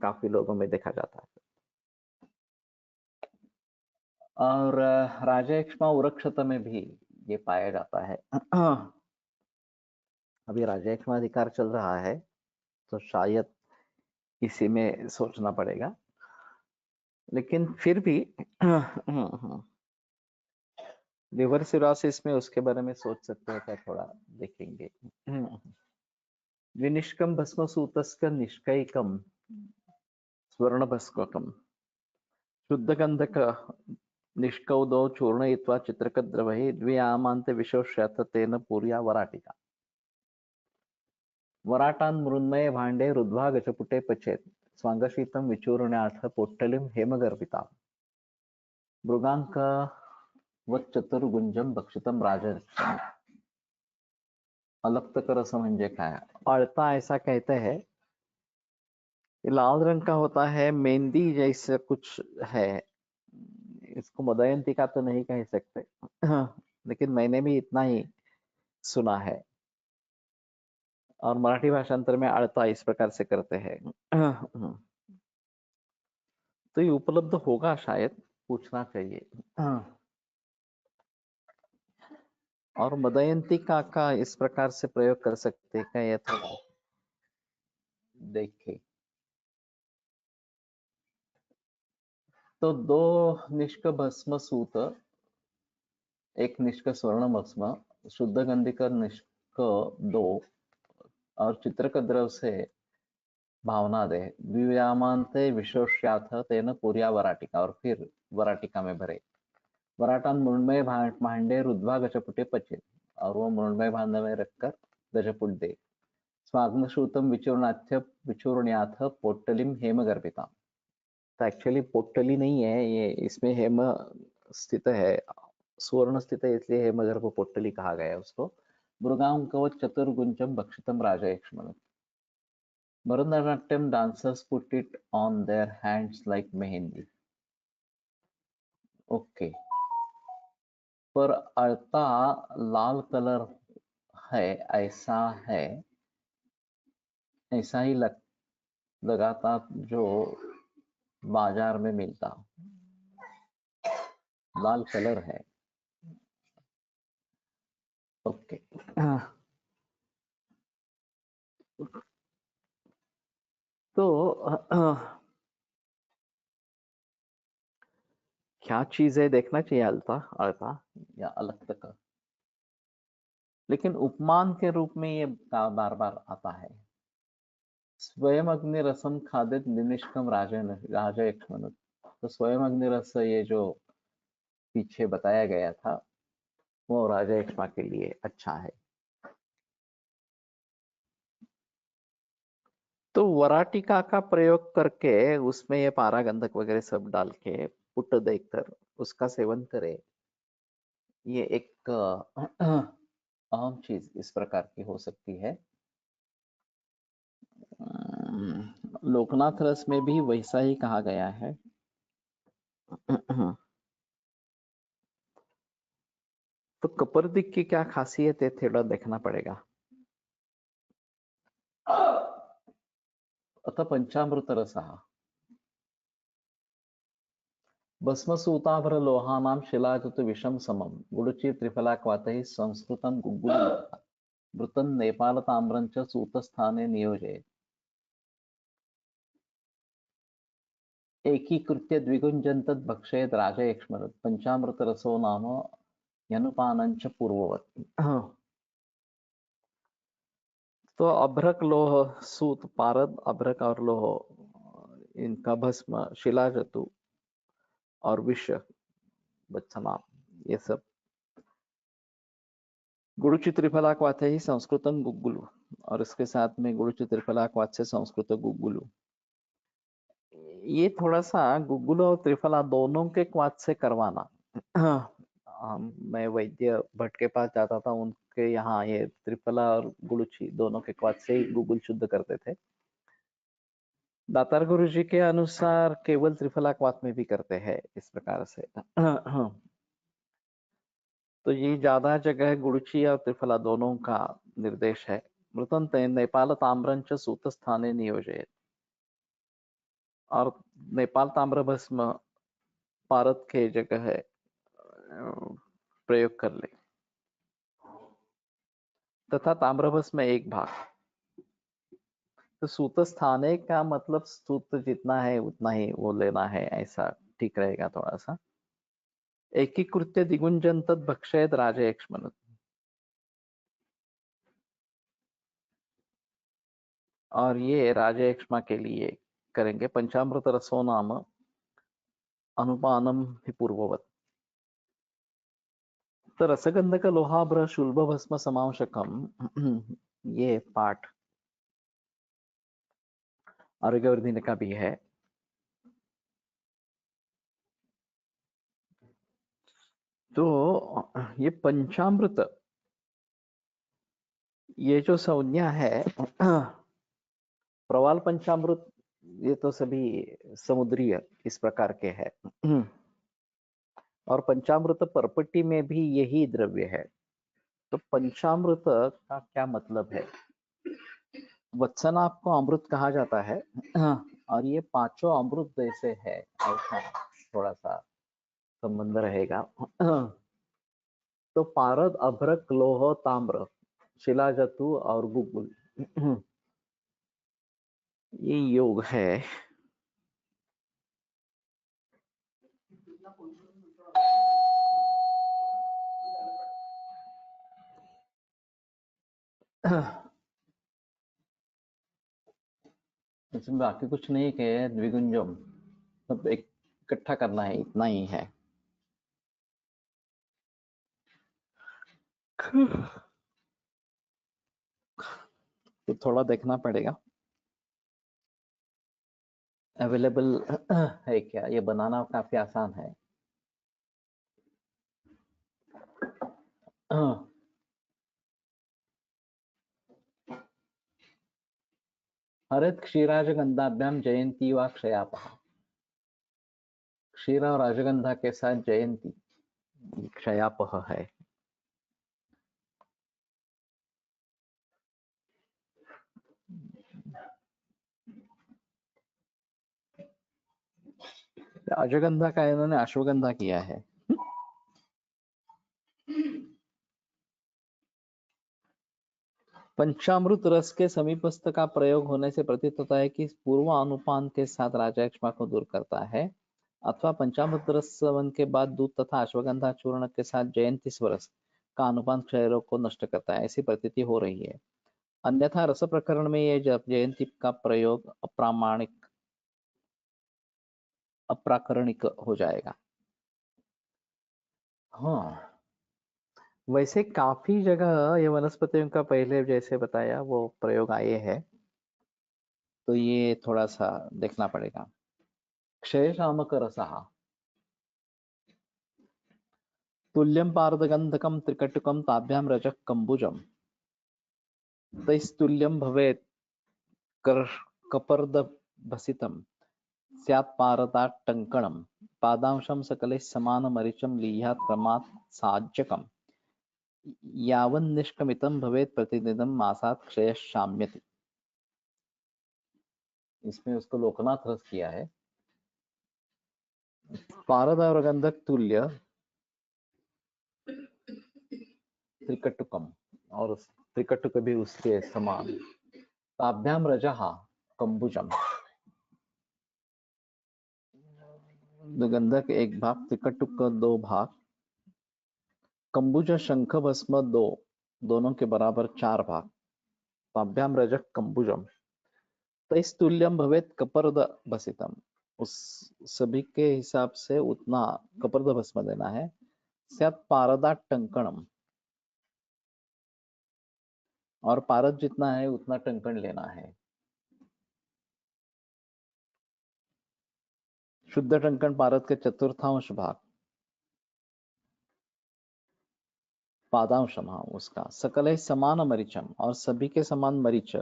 काफी लोगों में देखा जाता है। और राजयक्ष्मा उरक्षत में भी ये पाया जाता है। अभी राजयक्ष्मा अधिकार चल रहा है, तो शायद इसी में सोचना पड़ेगा, लेकिन फिर भी लिवर सिरोसिस में उसके बारे में सोच सकते हैं क्या, थोड़ा देखेंगे। विनिष्कम भस्म सूतस्क निष्कैकम स्वर्ण भस्मकम शुद्ध गंधक निष्कौदो चूर्णयित्वा चित्रकद्रवहि द्वियामान्ते विशोष्यथ तेन पूर्या वराटिका। वराटान् मृन्मये भाण्डे रुद्ध्वा गजपुटे पचेत् स्वाङ्गशीतं विचूर्ण्याथ पोट्टलिं हेमगर्भिताम्। मृगांक वच्चतुर्गुंजम भक्षितम राजर्षि। अलग तक रस म्हणजे काय? अळता ऐसा कहते हैं, ये लाल रंग का होता है, मेहंदी जैसे कुछ है। इसको मदयंती का तो नहीं कह सकते, लेकिन मैंने भी इतना ही सुना है। और मराठी भाषांतर में अळता इस प्रकार से करते हैं। तो ये उपलब्ध होगा शायद, पूछना चाहिए। और मदयंती का इस प्रकार से प्रयोग कर सकते हैं क्या, ये थोड़ा देखे। तो दो निष्क भस्म सूत, एक निष्क स्वर्ण भस्म, शुद्ध गंधी का निष्क 2, और चित्रक द्रव से भावना दे, द्विव्यामांते विशोष्याथ तेन पूर्या वराटिका, और फिर वराटिका में भरे। वराटान मृण्मय भांडे रुद्वा गजपुटे पचे, और वो मृण्मय भांडे में रखकर गजपुट दे। स्वाग्नशूतम विचूर्ण्याथ पोट्टलिम हेम गर्भिता। तो एक्चुअली पोट्टली नहीं है ये, इसमें हेम स्थित है, सुवर्ण स्थित है, इसलिए हेमगर्भ पोट्टली कहा गया है उसको। मृगां कवच चतुर्गुंचम भक्षितम राजा यक्ष्मण। Bharatanatyam dancers put it on their hands like mehendi. Okay, पर अळता लाल कलर है, ऐसा ही लगाता जो बाजार में मिलता, लाल कलर है। ओके, तो क्या चीज है देखना चाहिए, अळता या अलग तक। लेकिन उपमान के रूप में ये बार बार आता है। स्वयं अग्नि रसम खादित निष्कम राजा यक्ष्मण। तो स्वयं अग्नि रस ये जो पीछे बताया गया था वो राजा यक्ष्मा के लिए अच्छा है। तो वराटिका का प्रयोग करके उसमें ये पारा गंधक वगैरह सब डाल के पुट देकर उसका सेवन करे, ये एक अहम चीज इस प्रकार की हो सकती है। लोकनाथ रस में भी वैसा ही कहा गया है। तो कपर्दिक की क्या खासियत है, थोड़ा देखना पड़ेगा। अतः पंचामृत रसः भस्मसूताभर लोहानां शिलाजुत विषम समम गुडची त्रिफलाक्वातैः संस्कृतं गुग्गुलं मृतं नेपाल ताम्रं च सूतस्थाने नियोजयेत्। एकीकृत्य द्विगुंजन तद भक्षयेत् राजा यक्ष्मण पंचामृत रसो नाम यनुपानं च पूर्ववत्। तो अभ्रक लोह सूत पारद, अभ्रक और लोह इनका भस्म, शिलाजतु और विष बच्चनाम, ये सब गुरुचि त्रिफलाक्वाथ ही संस्कृतम गुग्गुलु, और इसके साथ में गुरुचि त्रिफलाक्वाथ से संस्कृत गुग्गुलु। ये थोड़ा सा गुग्गुलु और त्रिफला दोनों के क्वाथ से करवाना। मैं वैद्य भट्ट के पास जाता था, उनके यहाँ ये त्रिफला और गुरुचि दोनों के क्वाथ से ही गुग्गुल शुद्ध करते थे। दातार गुरु जी के अनुसार केवल त्रिफला क्वाथ में भी करते हैं इस प्रकार से। तो ये ज्यादा जगह गुरुची और त्रिफला दोनों का निर्देश है। मृतन नेपाल ताम्रंच सूत स्थाने नियोजित, और नेपाल ताम्र भस्म पारद के जगह है प्रयोग कर ले, तथा ताम्र भस्म एक भाग। तो सूत स्थाने का मतलब सूत जितना है उतना ही वो लेना है, ऐसा ठीक रहेगा थोड़ा सा। एकीकृत्य दिगुंजन तद भक्षयत राजा यक्ष्मण, और ये राजा यक्ष्मा के लिए करेंगे। पंचामृत रसो नाम अनुपानम ही पूर्ववत। तो रसगंधक लोहाभ्र शुल्भ भस्म समांशकम, ये पाठ आरोग्यवर्धिनी का भी है। तो ये पंचामृत, ये जो संज्ञा है, प्रवाल पंचामृत, ये तो सभी समुद्रीय इस प्रकार के है। और पंचामृत परपट्टी में भी यही द्रव्य है। तो पंचामृत का क्या मतलब है? वत्सनाभ को अमृत कहा जाता है और ये पांचों अमृत जैसे है, ऐसा थोड़ा सा संबंध रहेगा। तो पारद, अभ्रक, लोह, ताम्र, शिला जतु और गुगुल, ये योग है। इसमें बाकी कुछ नहीं कहे, द्विगुंजम सब एक इकट्ठा करना है, इतना ही है। तो थोड़ा देखना पड़ेगा अवेलेबल है क्या, ये बनाना काफी आसान है। हरित क्षीराज गंधाभ्याम जयंती व क्षयापहा, क्षीर और राजगंधा के साथ जयंती क्षयापह है। राजगंधा का इन्होंने अश्वगंधा किया है। पंचामृत रस के समीपस्थ का प्रयोग होने से प्रतीत होता है कि पूर्व अनुपान के साथ राजयक्ष्मा को दूर करता है, अथवा पंचामृत रस सेवन के बाद दूध तथा अश्वगंधा चूर्ण के साथ जयंती स्वरस का अनुपान क्षय रोग को नष्ट करता है, ऐसी प्रतीति हो रही है। अन्यथा रस प्रकरण में ये जयंती का प्रयोग अप्राकरणिक हो जाएगा। हाँ, वैसे काफी जगह ये वनस्पतियों का पहले जैसे बताया वो प्रयोग आए हैं, तो ये थोड़ा सा देखना पड़ेगा। क्षय शामक रसः तुल्यं पारदगंधकं त्रिकटुकं ताभ्यां रजः कम्बुजम् तैस्तुल्यं भवेत् कपर्दभसितं स्यात् पारदात् टङ्कणं पादांशं सकलैः समानमरिचं लीयात् क्रमात् साज्जकम् यावन्निष्कमितं भवेत् प्रतिदिनं मासात् क्षयः शाम्यति। इसमें उसको लोकनाथ रस किया है। पारद और गंधक तुल्य त्रिकटुकम, और त्रिकटुक भी उसके समान। ताभ्याम रजः कंबुजम, गंधक एक भाग, त्रिकटुक दो भाग, कंबुज शंख भस्म दो, दोनों के बराबर चार भाग। ताभ्याम रजः कंबुजम तैस्तुल्यम भवेत कपर्द भसितम, उस सभी के हिसाब से उतना कपर्द भस्म देना है। स्यात् पारदा टंकणम, और पारद जितना है उतना टंकण लेना है। शुद्ध टंकण पारद के चतुर्थांश भाग, पादांशम, हाँ उसका। सकल समान मरीचम, और सभी के समान मरीच।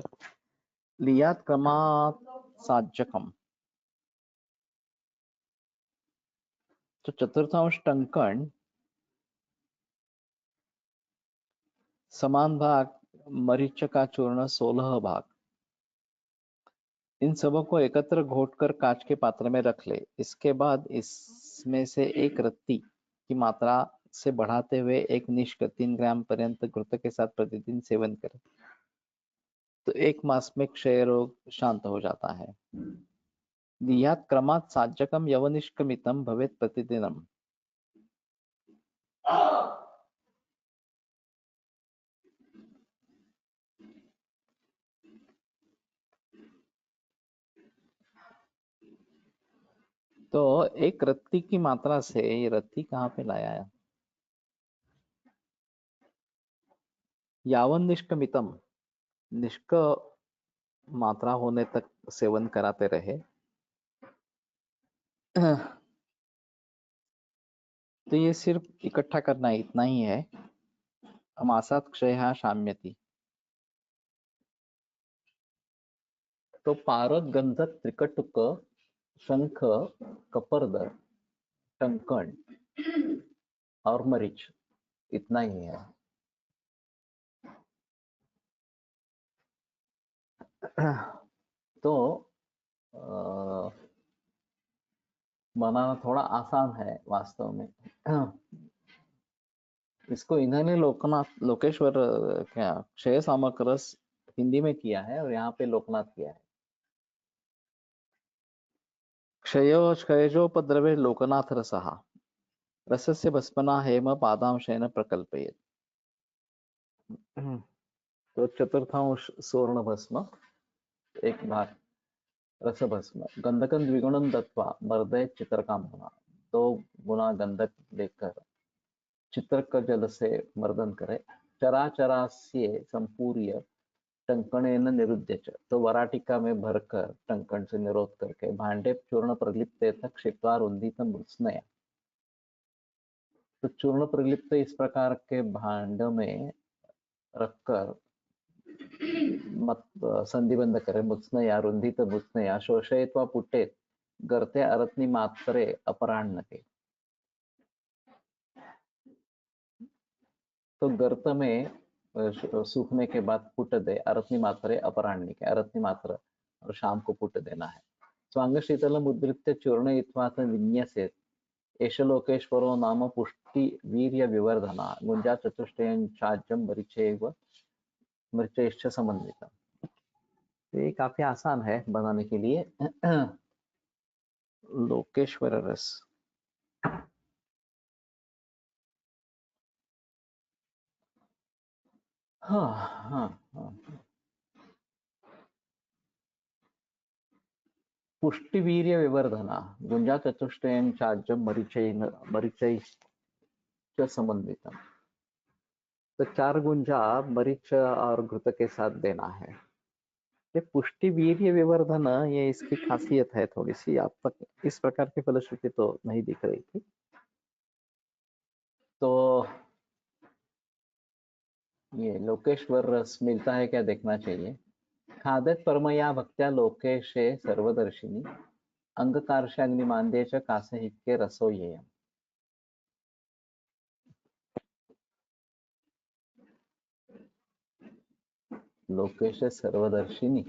लियात क्रमात् साज्जकम, तो चतुर्थांश टंकण समान भाग, मरीच का चूर्ण 16 भाग। इन सबों को एकत्र घोटकर कांच के पात्र में रख ले। इसके बाद इसमें से एक रत्ती की मात्रा से बढ़ाते हुए एक निष्क 3 ग्राम पर्यंत घृत के साथ प्रतिदिन सेवन करें, तो 1 मास में क्षय रोग शांत हो जाता है। नियात क्रमात् साज्जकम यवनिष्कमितम भवेत् प्रतिदिनम। तो एक रत्ती की मात्रा से, ये रत्ती कहाँ पे लाया है, यावन निष्कमितम, निष्क मात्रा होने तक सेवन कराते रहे। तो ये सिर्फ इकट्ठा करना है, इतना ही है। मासात क्षय शाम्यति। तो पारद, गंधक, त्रिकटुक, शंख, कपर्द, टंकण और मरीच, इतना ही है। तो अ, बनाना थोड़ा आसान है वास्तव में। इसको इन्होंने लोकेश्वर क्या क्षय सामक रस हिंदी में किया है और यहाँ पे लोकनाथ किया है। क्षयोपद्रवे लोकनाथ रसः रसस्य भस्मना हेम पादांशेन प्रकल्पयेत्। तो चतुर्थांश स्वर्ण भस्म, एक भाग रस भस्म, गंधकं द्विगुणं दत्वा मर्दय चित्रकामना, 2 गुना गंधक लेकर चित्रक जल से मर्दन करे। चराचरास्ये संपूर्य टंकणेन निरुद्य च, तो वराटिका में भरकर टंकण से निरोध करके भांडे चूर्ण प्रलिप्त तक क्षिप्त्वा रुंधितं मृत्स्नया। तो चूर्ण प्रलिप्त इस प्रकार के भांड में रखकर मत संधिबंध करे। मुत्स्नया रुंधित मुत्स्नया शोषयित्वा पुट्टेत् गर्ते अरत्नि मात्रे अपराह्नके। तो गर्त में सूखने के बाद पुट दे अरत्नि मात्रे अपराह्न के, अरत्नि मात्र और शाम को पुट देना है। स्वांग शीतलम उद्धृत्य चूर्णयित्वा विन्यसेत् एष लोकेश्वरो नाम पुष्टि वीर्य विवर्धना गुंजा चतुष्टयं चाज्यम मरीचैव मरीचैश्च समन्वितम्। तो ये काफी आसान है बनाने के लिए। लोकेश्वर रस। हाँ हाँ हाँ। पुष्टिवीर्य विवर्धना गुंजा चतुष्टयं चाज्यम मरीचैश्च समन्वितम्। तो 4 गुंजा मरीच और घृत के साथ देना है। ये पुष्टि वीर्य विवर्धन, ये इसकी खासियत है थोड़ी सी। आप तक इस प्रकार की फलश्रुति तो नहीं दिख रही थी। तो ये लोकेश्वर रस मिलता है क्या देखना चाहिए। खादत परमया भक्त्या लोकेशे सर्वदर्शिनी अंगकारश अग्निमांदे च कासहिक्य रसो येयम्। लोकेश सर्वदर्शिनी,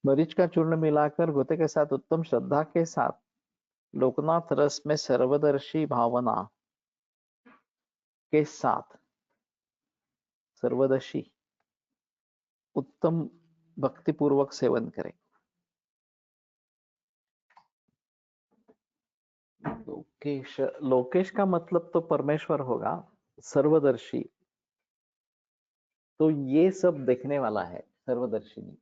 मरीच का चूर्ण मिलाकर घुते के साथ उत्तम श्रद्धा के साथ लोकनाथ रस में सर्वदर्शी भावना के साथ सर्वदर्शी उत्तम भक्ति पूर्वक सेवन करें। लोकेश, लोकेश का मतलब तो परमेश्वर होगा। सर्वदर्शी तो ये सब देखने वाला है सर्वदर्शिनी।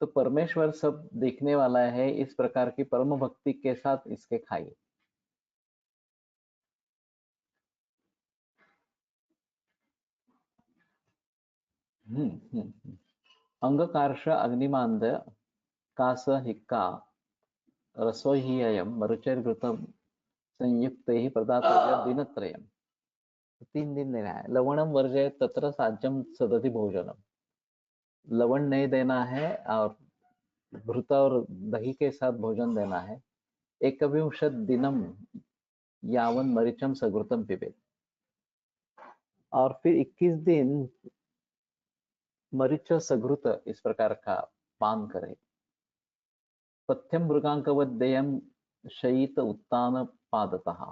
तो परमेश्वर सब देखने वाला है, इस प्रकार की परम भक्ति के साथ इसके खाइए। अंगकार्ष अग्निमांद कास हिक्का रसो ही अयम मरुचैर्घृतम संयुक्त ही प्रदातव्य दिनत्रयम। 3 दिन लेना है। लवणम वर्जय तत्र साज्यम सदति भोजनम, लवण नहीं देना है और घृत और दही के साथ भोजन देना है। एकविंशत दिनम यावन मरीचम सघृतम पिबेत, और फिर 21 दिन मरीच सघृत इस प्रकार का पान करे। पथ्यम मृगांकवदेयम शयित उत्तान पादतः,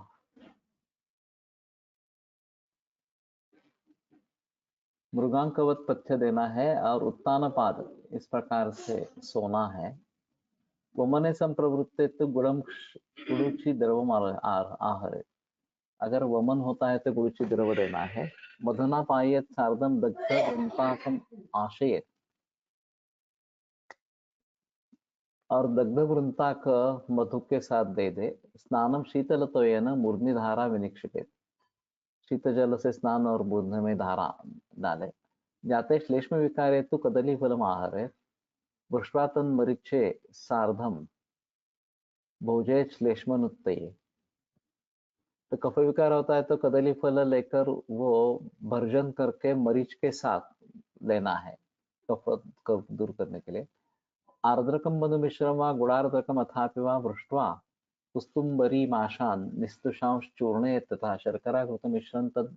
मृगांकवत पथ्य देना है और उत्तान पाद इस प्रकार से सोना है। वमने संप्रवृत्ते तो गुड़ुचि द्रवम आहरे, अगर वमन होता है तो गुड़ुचि द्रव देना है। मधुना पायत सार्धम दग्ध वृंताकम आशयेत, और दग्ध वृंताक मधु के साथ दे दे। स्नानम शीतलतोयेन मूर्ध्निधारा विनिक्षिपेत, शीत जल से स्नान और मूर्ध में धारा डाले। जाते श्लेष्म विकारे तो कदली फलम आहरे, पुष्पातन मरीचे सार्धम भोजे श्लेष्मनुत्तये। तो कफ विकार होता है तो कदली फल लेकर वो भर्जन करके मरीच के साथ लेना है। कफ दूर करने के लिए। आर्द्रकम मधु मिश्रम वा गुणार्द्रकम अथापि वा वृष्ट्वा कुस्तुम्बरी माशान निस्तुषांश चूर्णे तथा शर्करा घृत मिश्रण तद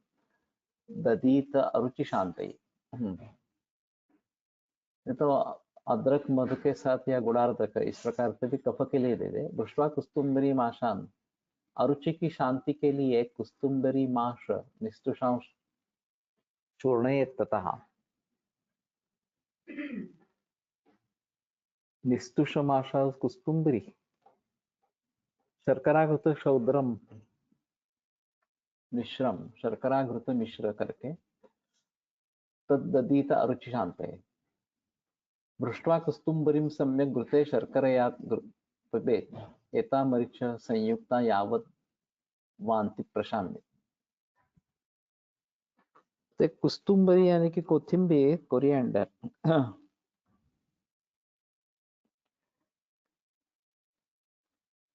दधीत अरुचि शांति। ये तो अदरक मधु के साथ या गुड़ार्धक इस प्रकार से भी कफ के लिए दे दे। वृष्ट्वा कुस्तुम्बरी माशान, अरुचि की शांति के लिए कुस्तुम्बरी माश निस्तुषांश चूर्णे तथा निस्तुषमाशा कुस्तुम्बरी शर्कराघृत शौद्रम मिश्रम शर्कराघृत मिश्र करके तद्दधीत अरुचि शांत है। भृष्ट्वा कुस्तुम्बरीं सम्यक् घृते शर्करया पिबेत् एता मरीच संयुक्ता यावत् वांति प्रशाम्य। तो कुस्तुम्बरी यानी कि कोथिम्बीर, कोरिएंडर,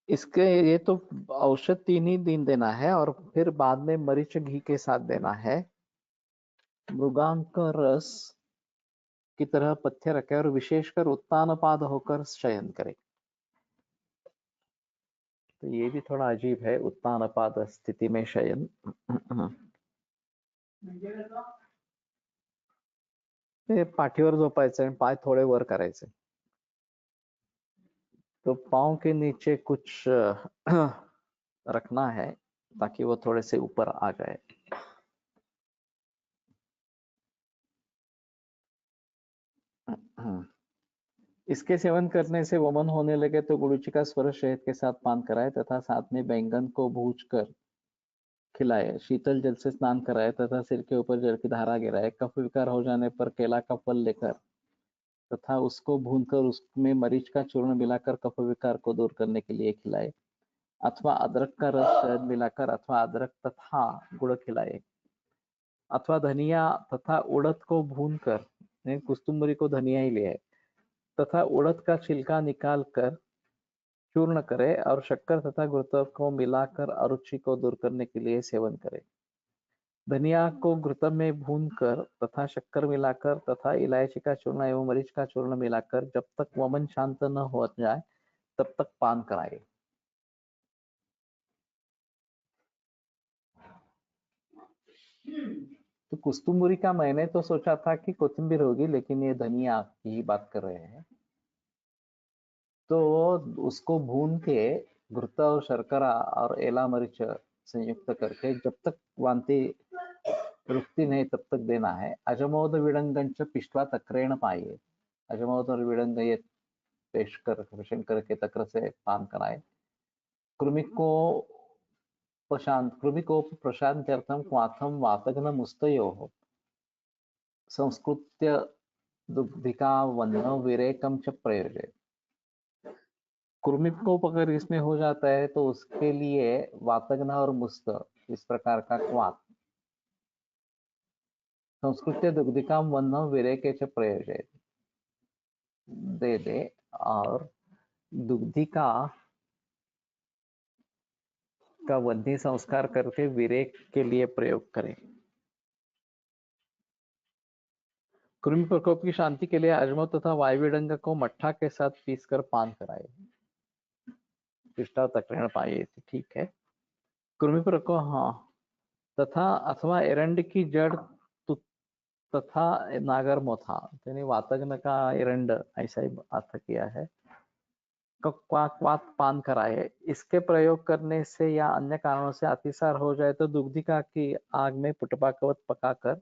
इसके ये तो औषध 3 ही दिन देना है और फिर बाद में मरीच घी के साथ देना है। मृगांक का रस की तरह पथ्य रखे और विशेषकर उत्तानपाद होकर शयन करे। तो ये भी थोड़ा अजीब है, उत्तानपाद स्थिति में शयन। ते पाठीवर झोपायचं आणि पाय थोड़े वर करायचे, तो पाँव के नीचे कुछ रखना है ताकि वो थोड़े से ऊपर आ जाए। इसके सेवन करने से वमन होने लगे तो गुड़ूची का स्वर शहद के साथ पान कराए तथा साथ में बैंगन को भूज कर खिलाए। शीतल जल से स्नान कराए तथा सिर के ऊपर जल की धारा गिराए। कफ विकार हो जाने पर केला का फल लेकर तथा उसको भूनकर उसमें मरीच का चूर्ण मिलाकर कफ विकार को दूर करने के लिए खिलाए। अथवा अदरक का रस शहद मिलाकर अथवा अदरक तथा गुड़ खिलाए। अथवा धनिया तथा उड़द को भूनकर, कुस्तुम्बरी को धनिया ही ले आए, तथा उड़द का छिलका निकाल कर चूर्ण करे और शक्कर तथा घृत को मिलाकर अरुचि को दूर करने के लिए सेवन करे। धनिया को घृत में भूनकर तथा शक्कर मिलाकर तथा इलायची का चूर्ण एवं मरीच का चूर्ण मिलाकर जब तक वमन शांत न हो जाए तब तक पान कराए। तो कुस्तुम्बरी का मैंने तो सोचा था कि कोथिंबीर होगी, लेकिन ये धनिया की ही बात कर रहे हैं। तो उसको भून के घृत और शर्करा और एला मरीच संयुक्त करके जब तक वांति रुकती नहीं तब तक देना है। अजमोद विडंगंच पिष्टवा तक्रेण पाइए। अजमोद और विडंग ये पेश करके तक्र से पान कराए। कृमिकोप प्रशांत्यर्थम क्वाथम वातघ्न मुस्तयोः संस्कृत्य दुग्धिका वन्न विरेकम च प्रयोजय। कृमिकोप अगर इसमें हो जाता है तो उसके लिए वातघ्न और मुस्त इस प्रकार का क्वाथ संस्कृत्य दुग्धिका वन्न विरेके च प्रयोजय दे दे और दुग्धिका का वन्नी संस्कार करके विरेक के लिए प्रयोग करें। कृमि प्रकोप की शांति के लिए अजमो तथा वायुविडंग को मट्ठा के साथ पीसकर पान कराए। पिष्टा तक्रण पाए, ठीक है। कृमि प्रकोप, हाँ, तथा अथवा एरंड की जड़ तथा नागर मोथा, यानी वातग्न का एरंड ऐसा ही अर्थ किया है, क्वाथ पान कराए। इसके प्रयोग करने से या अन्य कारणों से अतिसार हो जाए तो दुग्धिका की आग में पुटपाकवत पकाकर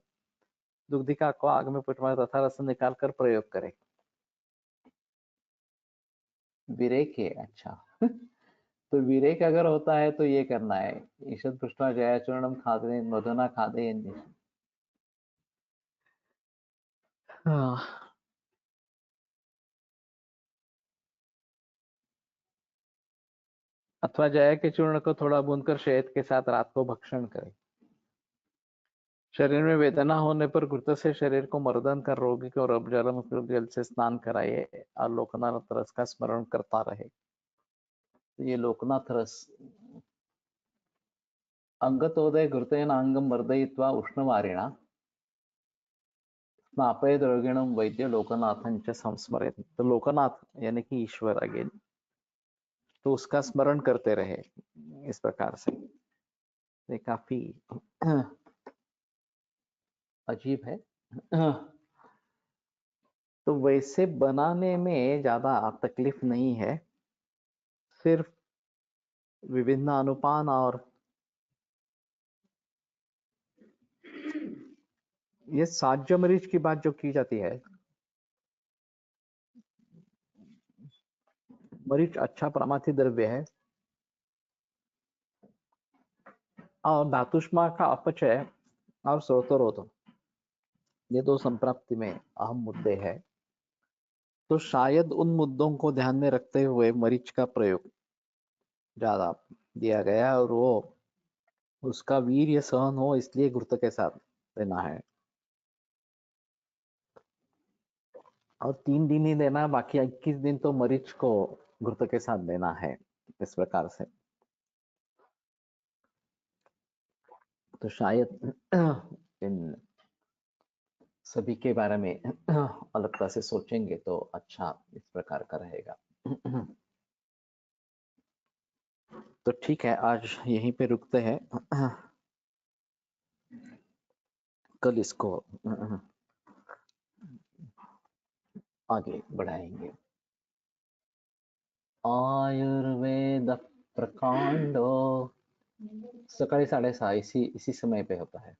दुग्धिका को आग में पुटवा तथा रस निकालकर प्रयोग करें। विरेक है, अच्छा। तो विरेक अगर होता है तो ये करना है। ईशद पृष्ठा जयाचूर्णम खादे मधुना खादे। हाँ। अथवा जया के चूर्ण को थोड़ा भूनकर शहद के साथ रात को भक्षण करें। शरीर में वेदना होने पर घृत से शरीर को मर्दन कर रोगी को रब जलम जल से स्नान कराइए और लोकनाथ रस का स्मरण करता रहे। तो ये लोकनाथ रस अंगतोदय घृतेन अंगम वर्धयित्वा उष्णवारिणा स्नापयत रोगिणम वैद्य लोकनाथंच संस्मरेत। तो लोकनाथ यानी कि ईश्वर अगेन, तो उसका स्मरण करते रहे इस प्रकार से। ये काफी अजीब है। तो वैसे बनाने में ज्यादा तकलीफ नहीं है, सिर्फ विभिन्न अनुपान और ये साज्य मरीज की बात जो की जाती है, मरीच अच्छा प्रमाथी द्रव्य है और धातुष्मा का अपचय और स्रोतरोध, ये दो संप्राप्ति में अहम मुद्दे हैं। तो शायद उन मुद्दों को ध्यान में रखते हुए मरीच का प्रयोग ज्यादा दिया गया, और वो उसका वीर्य सहन हो इसलिए घृत के साथ देना है, और 3 दिन ही देना, बाकी 21 दिन तो मरीच को घृत के साथ देना है, इस प्रकार से। तो शायद इन सभी के बारे में अलगता से सोचेंगे तो अच्छा इस प्रकार का रहेगा। तो ठीक है, आज यहीं पे रुकते हैं, कल इसको आगे बढ़ाएंगे। आयुर्वेद प्रकांडो सकाळी 6:30 इसी समय पे होता है।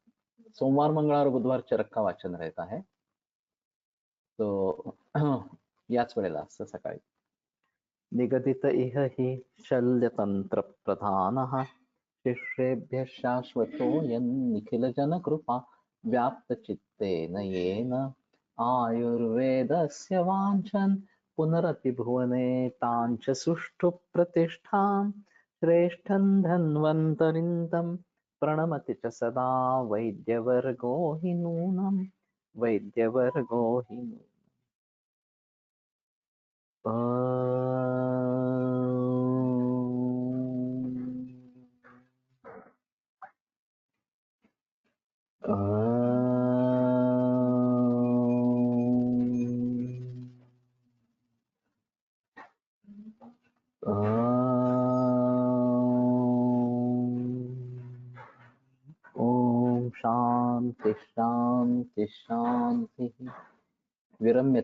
सोमवार, मंगळवार, बुधवार चरक का वाचन रहता है, तो याच वेळेला असतं सकाळी। निगदित इह हि शल्यतंत्र प्रधानः शिष्येभ्यः शाश्वतोऽयं निखिलजनकृपा व्याप्तचित्तेन येन आयुर्वेदस्य वाञ्छन् पुनरतिभुवने ताञ्च सुष्ठु प्रतिष्ठां श्रेष्ठं धन्वन्तरिं तं प्रणमति च सदा वैद्यवर्गो हि नूनं वैद्यवर्गो हि नूनम्। ओम शांति शांति शांति। विरम्य